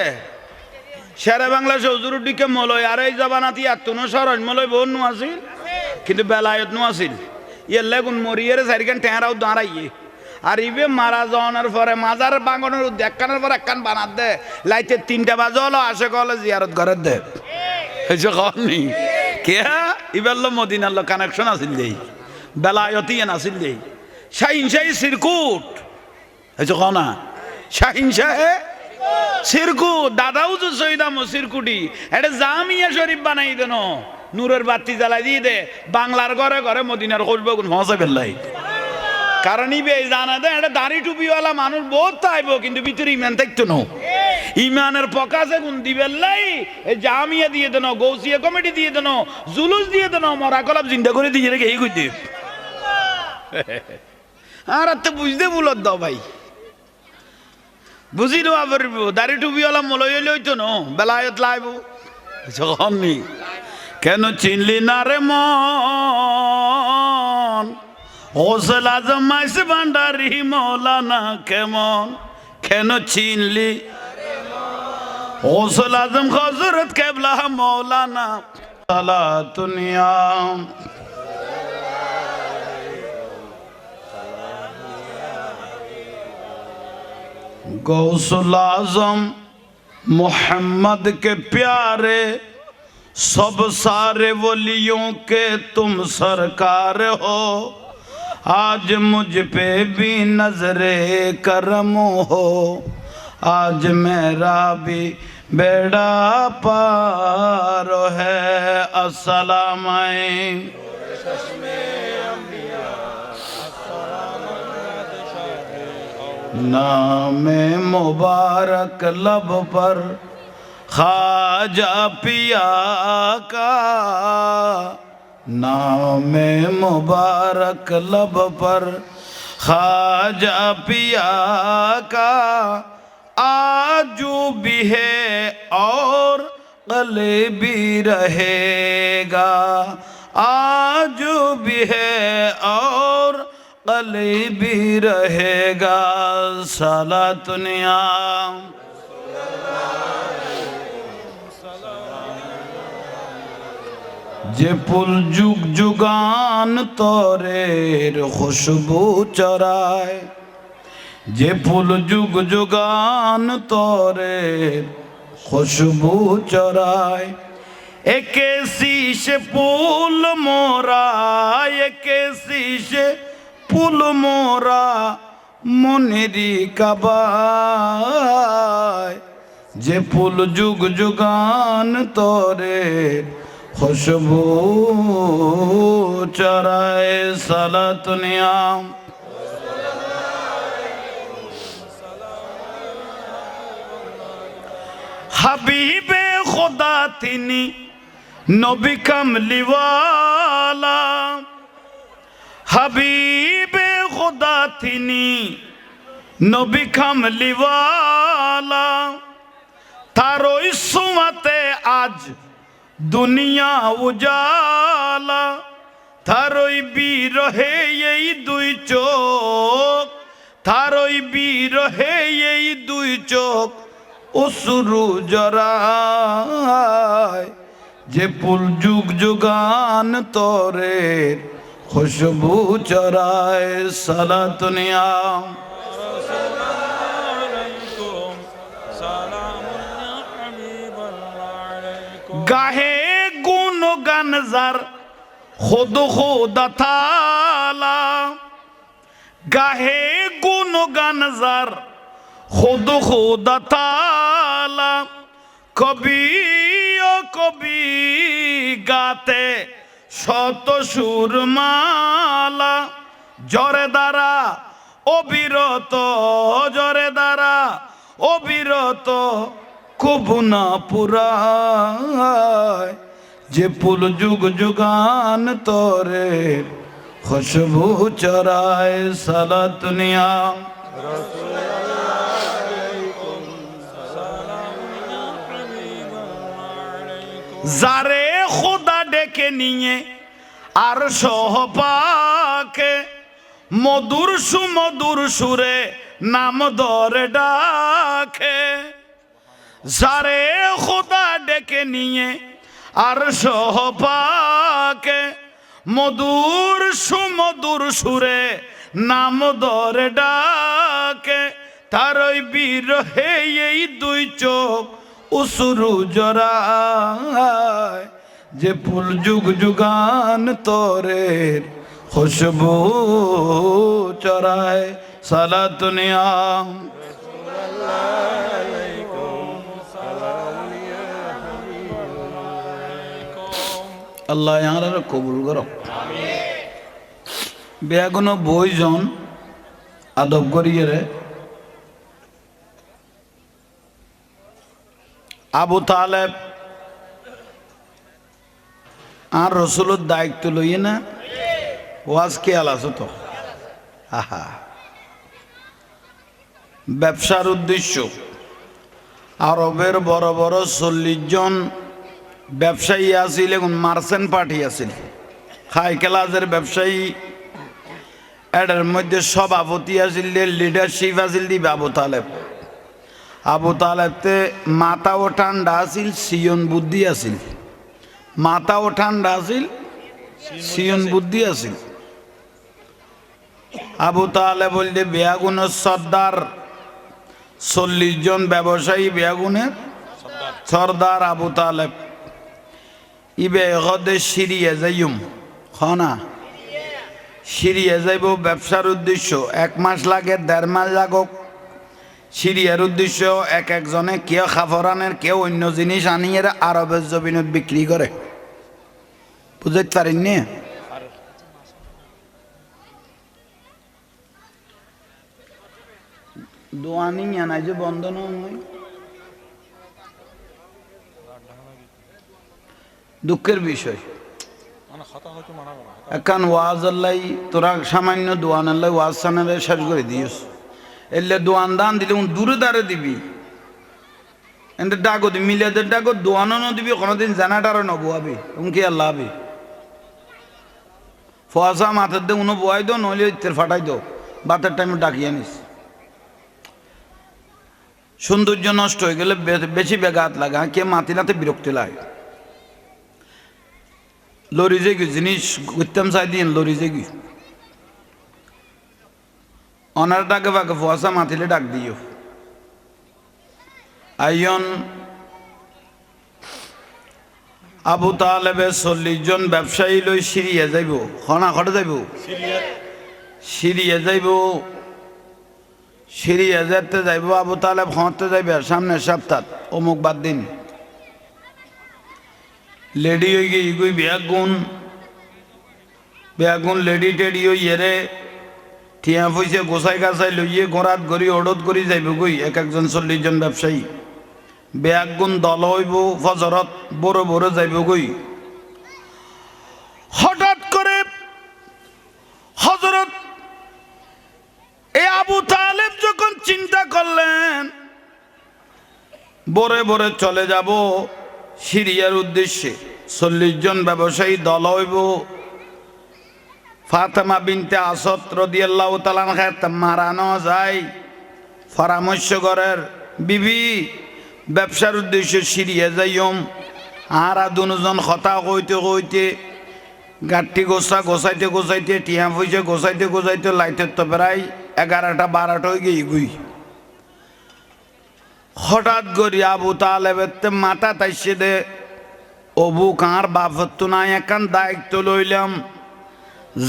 শেরে বাংলা সৌজুরুদ্দিকে মলয় আর এই জবানাতি এতনো সরজ মলয় বহু নু আসিল কিন্তু বেলায়ত নু আসিল ইয়ের লেগুন মরিয়ের সারিখান টেঁরাও দাঁড়াইয়ে আর ইবে মারা যাওয়ানোর পরে মাজার বাঙনের দেখানোর পর একখান বানাত দে লাইতে 3টা বাজে হলো আসে কলে জিয়ারত ঘরের দে এসে কনি কে ইবের লো মদিনার লো কানেকশন আসিল দেই বেলায়তি আসিল দেই শাহিন শাহী সিরকুট এসে কনা শাহিন শাহে সিরকুট দাদাও তো সৈদাম সিরকুটি এটা জামিয়া শরীফ বানাই দেন নূরের বাতি জ্বালাই দিয়ে দে বাংলার ঘরে ঘরে মদিনার করবে মজা বেল্লাই কারণ ইবে জানা দেয় এটা দাড়ি টুপিওয়ালা মানুষ বহুত চাইব কিন্তু ভিতরে ইমান থাকতো না ইমানের পকাশে গুণ দিবেল্লাই এই জামিয়া দিয়ে দেন গৌসিয়া কমিটি দিয়ে দেন জুলুস দিয়ে দেন মরা কলাপ জিন্দা করে দিয়ে রেখে এই করতে আর তো বুঝতে ভুলত দাও ভাই বুঝি দেওয়া পারব দাড়ি টুপিওয়ালা মলই হইতো না বেলায়ত লাইব যখনই কেন চিনলি না রে মন গৌসল আজম মাইজ ভান্ডারি মৌলানা কেমন কেন চিনলি গৌসল আজম হযরত কেবলা মৌলানা সালাতুনিয়া गौसुल आजम मोहम्मद के प्यारे सब सारे वलियों के तुम सरकार हो आज मुझ पे भी नजरे करम हो आज मेरा भी बेड़ा पार है अस्सलाम नाम मुबारक लब पर ख्वाजा पिया का नाम मुबारक लब पर ख्वाजा पिया का आजू भी है और कल भी रहेगा आजू भी है और कल भी रहेगा सालातुनिया जे पुल जुग जुगान तोरेर खुशबू चराए जे पुल जुग जुगान तोरेर खुशबू चराए एक शीश पुल मोरा एक शीश पुल मोरा मुनेरी कबाय जे पुल जुग जुगान तोरे खुशबू चराए सालातुनिया हबीबे खुदा तिनी नबी कमली वाला हबीबे खुदा तिनी नबी कमली वाला तारो इस्मते आज दुनिया उजाला थारोई बीर है यही दुई चोक थारोई बीर है यही दुई चोक उसरु जराय जे पुल जुग जुगान तोरे खुशबू चराए सालातुनिया गाहे गुन गनजर खुद खुदा ताला गाहे गुन गनजर खुद खुदा ताला कभी ओ कभी गाते शत सुर माला जरे द्वारा অবিরত জরে দ্বারা অবিরত কবু না পুরায় যে পুল যুগ যুগান তোরে খুশবু চরায় সালাতুনিয়া যারে খোদা ডেকে নিয়ে আর সহপাকে মধুর সুমধুর সুরে নাম ধরে ডাকে যারে খোদা ডেকে নিয়ে আর সহপাকে মধুর সুমধুর সুরে নাম ধরে ডাকে তার ওই বিরহে এই দুই চোখ উসুরু জরায় যে ফুল যুগ যুগান তোরের খুশবু চরায় সালাতুনিয়াম আল্লাহ ইয়ার কবুল করো বেগুন বইজন আদব করিয়ে রে আবু তালেব আর রসুলের দায়িত্ব লইয়ে না ওয়াজ খেয়াল আছে তো আহা ব্যবসার উদ্দেশ্য আরবের বড় বড় 40 জন ব্যবসায়ী আছিল এখন মার্চেন্ট পার্টি আছিল হাই ক্লাসের ব্যবসায়ী এটার মধ্যে সভাপতি আছিল লিডারশিপ আছিল দিবে আবু তালেবতে মাথাও ঠান্ডা আছিল সিয়ন বুদ্ধি আছিল মাথাও ঠান্ডা আছিল সিয়ন বুদ্ধি আছিল আবু তালেব বলতে বেয়াগুনের সর্দার 40 জন ব্যবসায়ী বেয়াগুনের সর্দার আবু তালেব ইবে হদে সিরিয়া যাইম খনা সিরিয়া যাইব ব্যবসার উদ্দেশ্য 1 মাস লাগে 1.5 মাস লাগুক সিরিয়ার উদ্দেশ্য এক একজনে কেউ খাফরানের কেউ অন্য জিনিস আনিয়ে আরবের জমিনত বিক্রি করে বুঝতে পারেননি দোয়ানি নাই যে বন্ধ নয় দুঃখের বিষয় এখন ওয়াজ আল্লাহ তোরা সামান্য দোয়ান আল্লাহ ওয়াজ সানারে শেষ করে দিস এলে দোয়ান দান দিলে দূরে দাঁড়ে দিবি এতে ডাকো দিবি মিলেদের ডাকো দোয়ানো দিবি কোনোদিন জানাটারও নবুয়াবি কি আল্লাহ আবি ফোয়াশা মাথার দিয়ে উনো বয়াই দো নইলে ইত্তের ফাটাই দো বাতের টাইমে ডাকিয়ে নিস সৌন্দর্য নষ্ট হয়ে গেলে বেশি বেগাত লাগে কে মাতিলাতে বিরক্তি লাগে লরি যে জিনিস করতাম চাই দিন লরি যে অনার ডাকে বাকে ফোয়াশা মাতিলে ডাক দিও আইয়ন আবু তালেবের 40 জন ব্যবসায়ী লই সিরিয়া যাইব খনা খটে যাইব সিরিয়া যাইব সিরিয়া যেতে যাইব আবু তালেব হতে যাইবে সামনের সপ্তাহ অমুক বাদ দিন লেডি হয়ে গিয়ে ইগুই বেগুন লেডি টেডি হইয়ে রে ঠিয়া পয়সা গোসাই গাছাই লইয়ে গোড়াত গড়ি অডত করি যাইব গই এক একজন 40 জন ব্যবসায়ী বেগুন দল হইব ফজরত বড় বড় যাইব গই হঠাৎ করে হযরত এ আবু তালেব যখন চিন্তা করলেন বরে বরে চলে যাব সিরিয়ার উদ্দেশ্যে 40 জন ব্যবসায়ী দল হইব ফাতেমা বিনতে আসাদ রাদিয়াল্লাহু তাআলা আনহা মারানো যায় পরামর্শ করার বিবি ব্যবসার উদ্দেশ্যে সিরিয়া যাইম আর দুজন কথা কইতে কইতে গাঠি গোছাইতে টিয়া পয়সা গোছাইতে লাইটের তো প্রায় 11টা 12টা হয়ে গিয়ে গুই হঠাৎ করি আবু তালেবের মাথা তাইছে দে অবু কার বাপত্তু নাই একান দায়িত্ব লইলাম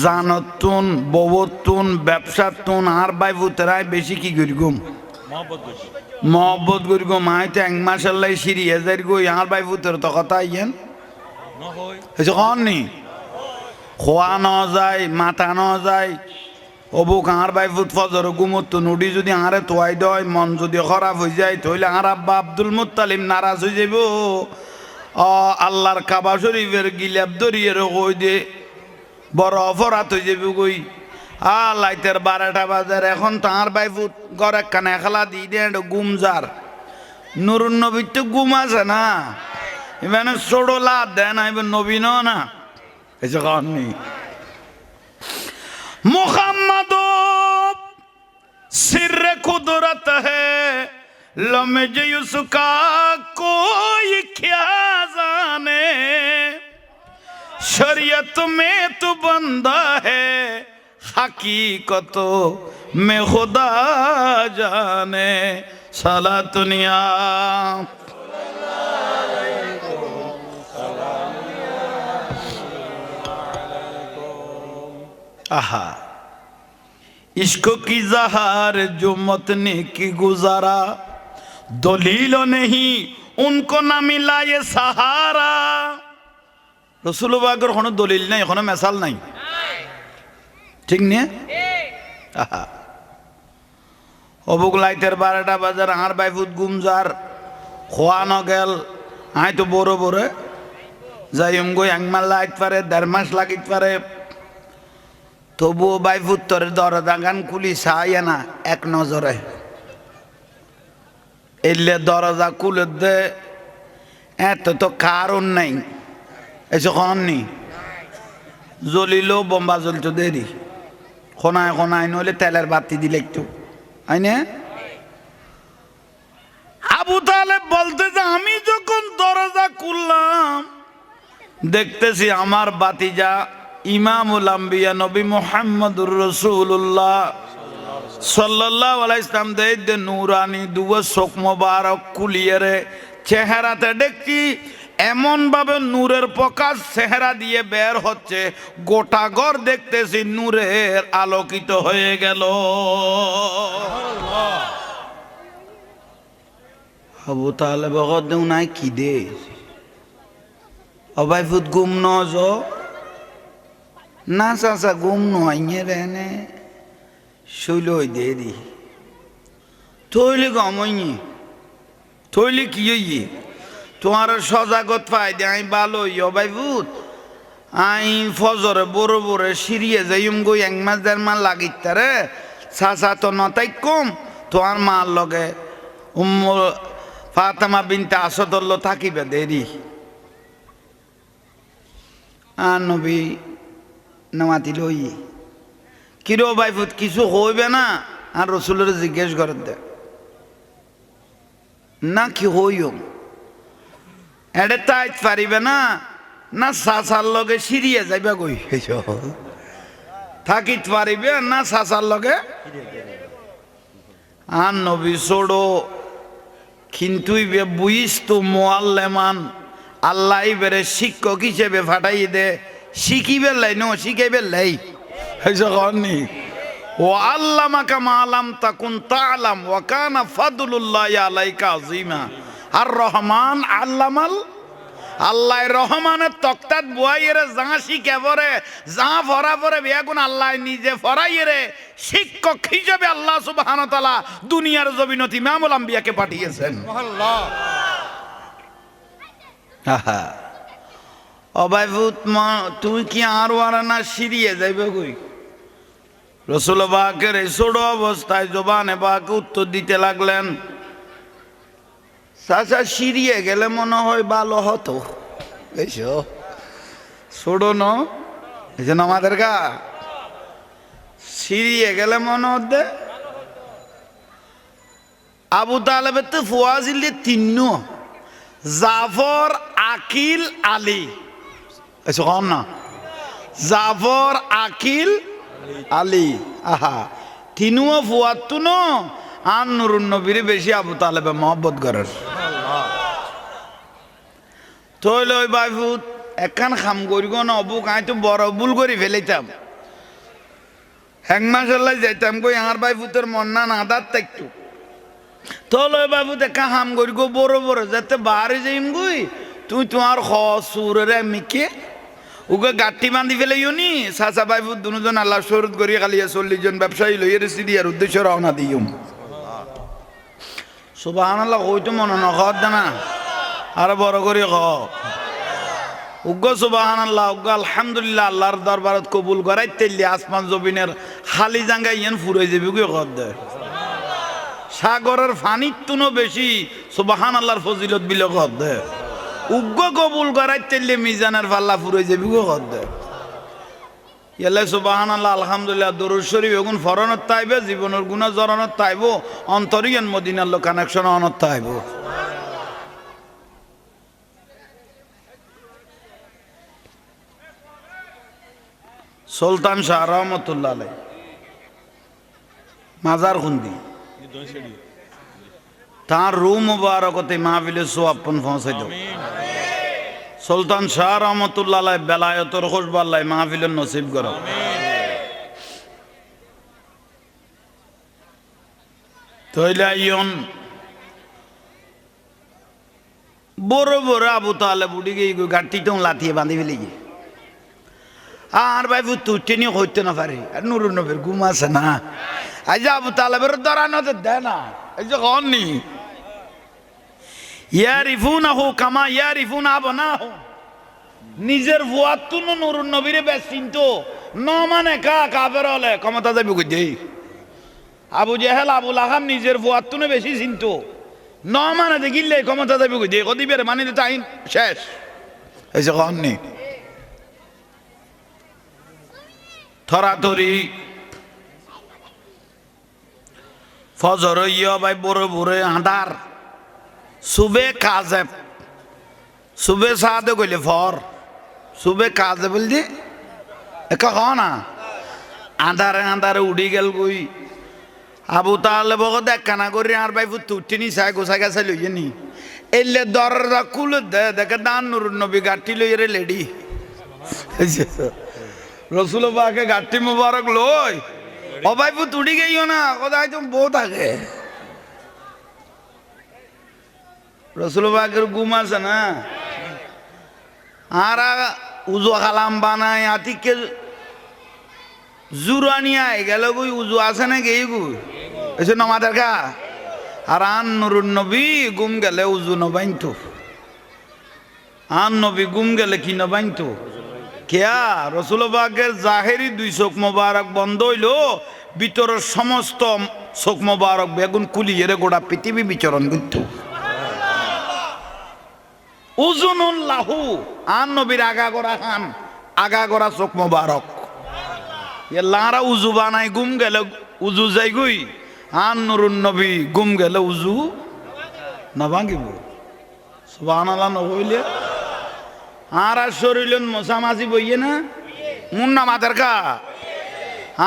জানতুন ববতুন ব্যবসাতুন আর বাই ভূতেরাই বেশি কি করি গুম মহব্বত করি গো মাই তো 1 মাস আল্লাহ সিরিয়া যাই গো আর বাই ভূতের তো কথা আইয়েন কননি খোয়া ন যায় মাথা ন যায় অবু কার বাই ভূত ফজর গুমত নুডি যদি আরে তোয়াই দয় মন যদি খারাপ হয়ে যায় তাহলে আর আব্বা আব্দুল মুত্তালিব নারাজ হয়ে যাব আল্লাহর কাবা শরীফের গিলাপ দরিয়ে কই দে বড় অপরাধ হয়ে যাবে গই লাইটের 12টা বাজার এখন তাঁর বাই ভূত ঘর একখানে খেলা দিয়ে দে গুমজার নুরুন নবীর তো গুম আছে না ইমানে ছোড়লা দেন এবার নবীন না এসে কারণে মুহাম্মদ सिर कुदरत है लम्ज उसका कोई क्या जाने शरीयत में तू बंदा है हकीकत में खुदा जाने साला दुनिया आहा इश्क की जहार जो मत ने की गुजारा दलीलो नहीं उनको ना मिला ये सहारा रसूलुल्लाहर কোনো দলিল নাই কোনো মিসাল নাই ঠিক নে আহা অবুক লাইতের 12টা বাজার আর বাইফুত গুমজার খোয়ানো গেল আই তো বড় বড় যাইম গো একমাল লাইত পারে 1.5 মাস লাগিত পারে তবুও বাইফুত্তরের দরজা গান খুলি চায় না এক নজরে এলে দরজা খুলে দে এত তো কারণ নাই এসে কননি জ্বলিলেও বোম্বা জ্বলতো দেরি খোনায় খোনায় নইলে তেলের বাতি দিলে একটু আইনে আবু তালেব বলতে যে আমি যখন দরজা খুললাম দেখতেছি আমার বাতিজা ইমামুল আম্বিয়া নবী মুহাম্মদুর রাসূলুল্লাহ সাল্লাল্লাহু আলাইহি সাল্লাম দে নূরানি দুয়া চোখ মোবারক কুলিয়ে চেহারাতে দেখছি এমন ভাবে নূরের প্রকাশ চেহারা দিয়ে বের হচ্ছে গোটা ঘর দেখতেছি নূরের আলোকিত হয়ে গেল আবু তালেব দেউ নাই কি দে অবাইফুত গুম নজ না চাচা গুম নয় রেনে শৈল দে দি থইলে গমই থইলে কি হইয়ে তোমার সজাগত পাই দে আমি ভালো অবাইফুত আই ফজরে বড় বড় সিরিয়ে যাইম গই 1 মাস 1.5 মাস লাগিত তারে চাচা তো নতাই কম তোমার মার লগে ফাতেমা বিনতে আসাদুল্ল থাকিবে দেরি আর নবী নামাতি লই কিরো বাইফুত কিছু হইবে না আর রসুলের জিজ্ঞেস করে দে না কি হইও এডে তাইত পারিবে না না চাচার লগে সিরিয়ে যাইবা কই থাকিত পারিবে না চাচার লগে আর নবী ছোড়ো কিন্তু বুঝিস তো মোয়াল্লেমান আল্লাহ বেড়ে শিক্ষক হিসেবে ফাটাই দে শিখিবে লাই নো শিখাইবে লাই হয়নি ও আল্লামাকা মা লাম তাকুন তাআলাম ওয়া কানা ফাদলুল্লাহি আলাইকা আযীমা আর রহমান আল্লামাল আল্লাহ রহমানের তক্তাত বুয়াইরে যা শিখে পরে যা ফরা পরে বেগুন আল্লাহ নিজে ফরাইরে শিক্ষক হিসেবে আল্লাহ সুবহানাহু ওয়া তাআলা দুনিয়ার জমিনত ইমামুল আম্বিয়াকে পাঠিয়েছেন আল্লাহ আহা অবাইফুত তুই কি আর ওয়ারানা সিরিয়ে যাইবে কই রসুল পাকের এই ছোট অবস্থায় জবানে পাক উত্তর দিতে লাগলেন চাচা সিরিয়ে গেলে মনে হয় ভালো হতো এইসো ছোট ন এই যে আমাদের গা সিরিয়ে গেলে মনে হতে আবু তালেবের তো ফুয়াজিলে 3 জাফর আকিল আলী এসো কম না জাফর আকিল আলী আহা 3 ফুয়াত্তু ন আর নুরুন নবীর বেশি আবু তালেবে মহব্বত করার তৈল ওই বাইফুত একখান খাম করিব না অবুক আই তো বড় ভুল করে ফেলেতাম 1 মাস যাইতাম কই আমার বাইফুতের মন না আদার একটু তৈল ওই বাইফুত একা খাম করিব বড় বড় যাতে বাহারে যাইম গই তুই তোমার সুরে মিকে ওকে গাঠি বান্ধি ফেলে ইউনি চাচা বাইফুত দুজন আল্লাহ শরৎ করিয়া খালিয়া 40 জন ব্যবসায়ী লইয়ের সিরিয়ার উদ্দেশ্য রওনা দিম সুবহানাল্লাহ কইতো মনে না খদ না আর বড় করে খ উগ্র সুবহানাল্লাহ উগ্র আলহামদুলিল্লাহ আল্লাহর দরবারত কবুল করাই তেলি আসমান জমিনের খালি জাঙ্গাই ইয়ান ফুরাই যাবি কি খদ দে সাগরের পানির তুনো বেশি সুবহানাল্লাহর ফজিলত বিলে খদ দে উগ্র কবুল করাই তেলে মিজানের পাল্লা ফুরে যাবি গো কদ্দে ইয়ালে সুবহানাল্লাহ আলহামদুলিল্লাহ দরুদ শরীফ এখন ফরনত তাইবে জীবনের গুনাহ জরানত তাইব অন্তরিয়ান মদিনার লো কানেকশন অনত তাইব সুলতান শাহ রহমতুল্লাহ আলাই মাজার খুন্দি তার রুম মুবারকতে মাহফিলে সোয়াবপন পৌঁছাই দাও সুলতান শাহ রহমতুল্লাহ আলাই বেলায়তর খুশবাল্লাই মাহফিলের নসিব করো তইলে ইয়ন বড় বড় আবু তালেব উঠি গিয়ে গাড়িটা লাথিয়ে বাঁধি ফেলে গিয়ে আর ভাই তুই নিয়ে হইতে না পারি আর নুরুর নবীর ঘুম আছে না আজ আবু তালেবের দরানো দেয় না এই যে কননি ইয়ারিফুনাহু কামা ইয়ারিফুনা আবনাহু নিজের ফুয়াতুন নুরুন নবীরে বেশ চিনতো ন মানে কাফের হলে ক্ষমতা যাবে কইতে আবু জেহেল আবু লাহাব নিজের ফুয়াতুনে বেশি চিনতো ন মানে দেখিলে ক্ষমতা যাবে কইতে কদিবের মানে তাই শেষ এই যে কননি থরাথরি ফজর ইয়া ভাই বড় বড় আঁধার সুবে কাজে সুবে সাদে কইলে ফর সুবে কাজে বলছি একা হ না আঁধারে আঁধারে উড়ি গেল কই আবু তাহলে বক দেখা না করি আর ভাই তুটি নি চাই গোসাই গাছাই লইয়ে নি এলে দরজা খুলে দে দেখে দান নুরুন নবী গাঠি লইয়ে রে লেডি রসুল বাকে গাঠি মুবারক লই ও ভাই তুটি গেইও না কোথায় তুমি বউ থাকে রসুল বাকের ঘুম আছে না আর উজু খালাম বানায় আতিকে জুরানি আই গেল গুই উজু আছে না গেই গু এসে নমাদের কা আর আন নুরুন নবী গুম গেলে উজু নবাইনতো আন নবী গুম গেলে কি নবাইনতো কেয়া রসুল বাকের জাহেরি দুই চোখ মোবারক বন্ধ হইল ভিতরের সমস্ত চোখ মোবারক বেগুন কুলিয়ে গোটা পৃথিবী বিচরণ করতো উজুনুন লাহু আন নবীর আগা গড়া চোখ মোবারক লারা উজু বানাই গুম গেলে উজু যাই গুই আন নুরুন নবী গুম গেলে উজু না ভাঙিব সুবহানাল্লাহ নহইলে আর শরীর মশামাছি বইয়ে না মুন না মাথার কা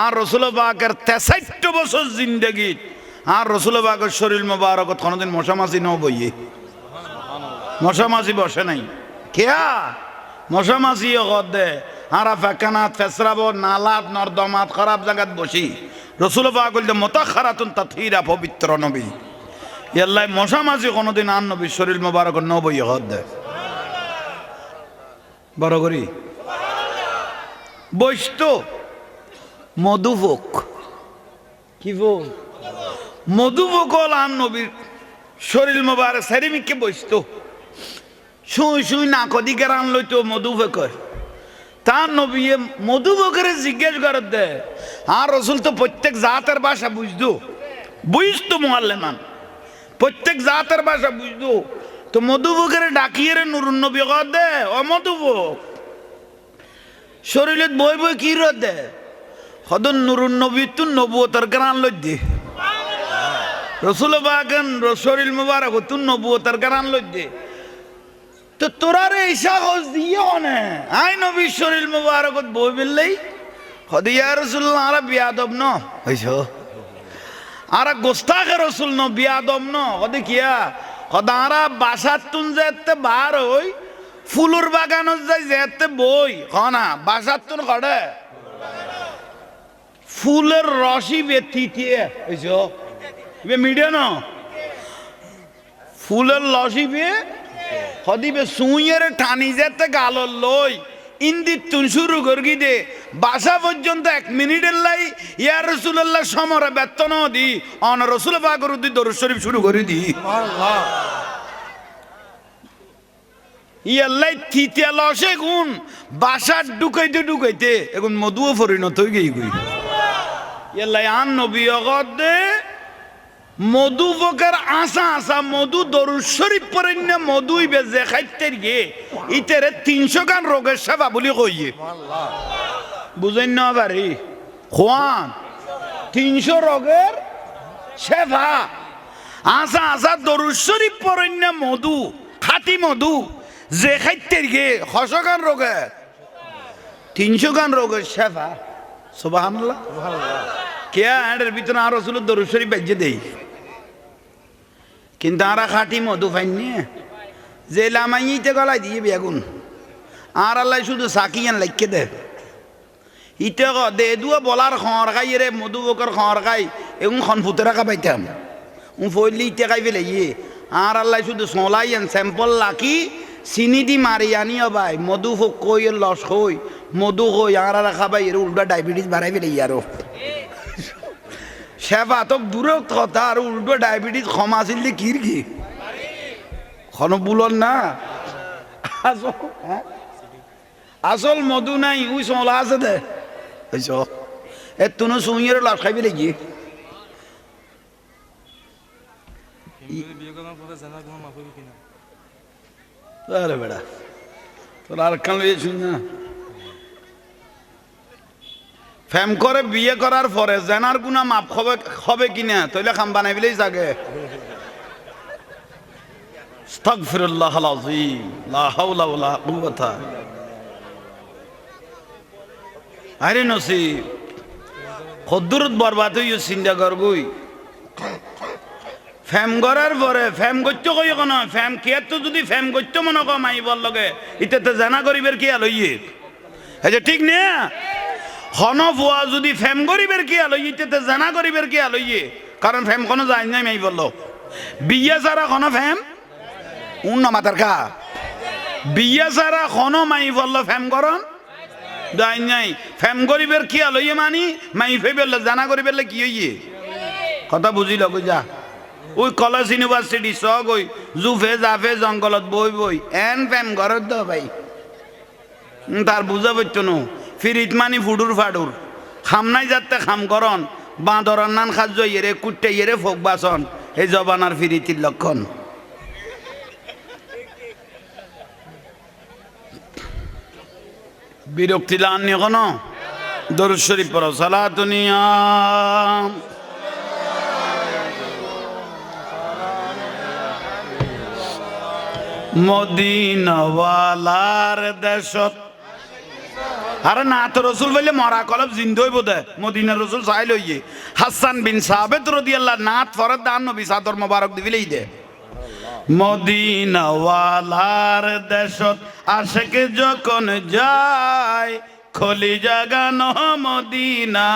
আর রসুল পাকের 63 বছর জিন্দেগি আর রসুল পাকের শরীর মোবারক কোনদিন মশামাছি ন বইয়ে মশামাছি বসে নাই কেয়া মশামাছি দে হারা ফেকানাত ফেসরাব নালাত নর্দমাত খারাপ জায়গাত বসি রসুল পাক বলতে মোতাখারাতুন তাতহিরা পবিত্র নবী ইয়াল্লাই মশামাছি কোনদিন আন নবী শরীর মোবারক ন বইয়ে দে বড় করি বৈষ্ট মধুভোগ কি ভোগ মধুভোগ হল আন নবীর শরীর মোবারক সেরিমিককে বৈষ্ট শুই শুই না কদিকে রান লইতো মধুভোগের তার নবী মধুভোগের জিজ্ঞেস করে দে আর রসুল তো প্রত্যেক জাতের ভাষা বুঝতো মুআল্লিমান প্রত্যেক জাতের ভাষা বুঝতো তো মধুভোগের ডাকিয়ে রে নুরুন নবী কর দে ও মধুভোগ শরীরে বই বই কি রদ দে হদন নুরুন নবী তু নবুয়তের গান লই দে রসুল বাগান শরীর মুবারক তু নবুয়তের গান লই দে তো তোরা রে ঈশা হজ দিয়ে হনে আই নবী শরীর মুবারক বই বিললেই হদিয়া রাসূলুল্লাহ আর বিয়াদব ন হইছো আর গোস্তাখে রসুল ন বিয়াদব ন হদি কিয়া হদারা বাসার তুন যেতে বার হই ফুলুর বাগানত যাই যেতে বই হনা বাসার তুন কড়ে ফুলের রসি বেতিয়ে হইছো বে মিডিয়া ন ফুলের রসি বে হদিবে সুইয়ের টানি যেতে গালর লই ইন্দির তুন শুরু করগি দে বাসা পর্যন্ত 1 মিনিটের লাই ইয়া রাসূলুল্লাহ সমরে বেতন দি অন রাসূল পাকের উদ্দি দরুদ শরীফ শুরু করে দি সুবহানাল্লাহ ইয়াল্লাই তিতিয়া লসে গুণ বাসা ঢুকাইতে এখন মধুও পরিণত হয়ে গই ইয়াল্লাই আন নবী অগদে মধু ফকের আসা আসা মধু দরুদ শরীফ পড়েন মধুই বেজে খাইতে গিয়ে ইতেরে 300 গান রোগের সেবা বলি কইয়ে বুঝেন না পারি খোয়ান 300 রোগের সেবা আসা আসা দরুদ শরীফ পড়েন মধু খাঁটি মধু যে খাইতে গিয়ে 100 গান রোগের 300 গান রোগের সেবা সুবহানাল্লাহ কে এর ভিতরে আর রাসূলের দরুদ শরীফ বেজে দেই কিন্তু আরা খাঁটি মধু ফাইনি যে লামাইতে গলায় দিয়ে বেগুন আর আল্লাহ শুধু সাকিয়ান লাইকে দে ইতে দে দুয়া বলার খর খাই রে মধু বকর খর খাই এবং খন ফুতেরা খাবাইতাম ফইলি ইতে খাই ফেলে ইয়ে আর আল্লাহ শুধু সোলাইয়ান স্যাম্পল লাকি চিনি দি মারি আনি ভাই মধু ফোক কই লস কই মধু কই আর খাবাই এর উল্টা ডায়াবেটিস বাড়াই ফেলে ইয়ারো সেবা তো দূরের কথা আর উল্টো ডায়াবেটিস ক্ষমা আছিল কির কি খন বুলন না আসল মধু নাই উই সোলা আছে দে এ তুনো সুইয়ের লাভ খাইবি নাকি আরে বেড়া তোর আর কান লইয়েছিস না ফ্যাম করে বিয়ে করার পরে জেনার গুনা মাপ হবে কিনা তইলে খাম বানাই বিলেই জাগে আস্তাগফিরুল্লাহ আল আযীম লা হাওলা ওয়ালা কুওয়াতা আরে নসিব খদ্দুরত বরবাদ হইও চিন্তা করগুই ফ্যাম করার পরে ফ্যাম করতে কই কোন ফ্যাম কে তো যদি ফ্যাম করতে মনে কম আই বল লগে ইতে জানা করিবের কি আলইয়ে এই যে ঠিক না হনফুয়া যদি ফ্যাম গরিবের কি আলো ইতে জানা গরিবের কি আলো ইয়ে কারণ ফ্যাম কোনো যায় নাই মাই বললো বিয়া সারা কোন ফ্যাম উন্ন মাতার কা বিয়া সারা কোন মাই বললো ফ্যাম করন যায় নাই ফ্যাম গরিবের কি আলো ইয়ে মানি মাই ফেবেল জানা গরিবের কি হইয়ে কথা বুঝিল কই যা ওই কলেজ ইউনিভার্সিটি সগ ওই জুফে জাফে জঙ্গলত বই বই এন ফ্যাম ঘরত দ ভাই তার বুঝা পারতো না ফিরিত মানি ফুডুর ফাডুর খামনাই যাতে খাম করন বাঁদরার নান খাদ্য ইয়েরে কুট্টে ইয়েরে ফোক বাসন এই জবানার ফিরিতির লক্ষণ বিরক্তি লাননি কোনো দরুদ শরীফ পড়ো সালাতুনিয়া মদিনাওয়ালার দেশত আরে না তো রসুল বললে মরা কলব জিন্দা হইব দে মদিনা রসুল চাইল হইয়ে হাসান বিন সাবেত রাদিয়াল্লাহু নাত ফরদ দান নবী সাদর মোবারক দিবিলেই দে মদিনাওয়ালার দেশত আশিক যখন যায় খলি জাগানো মদিনা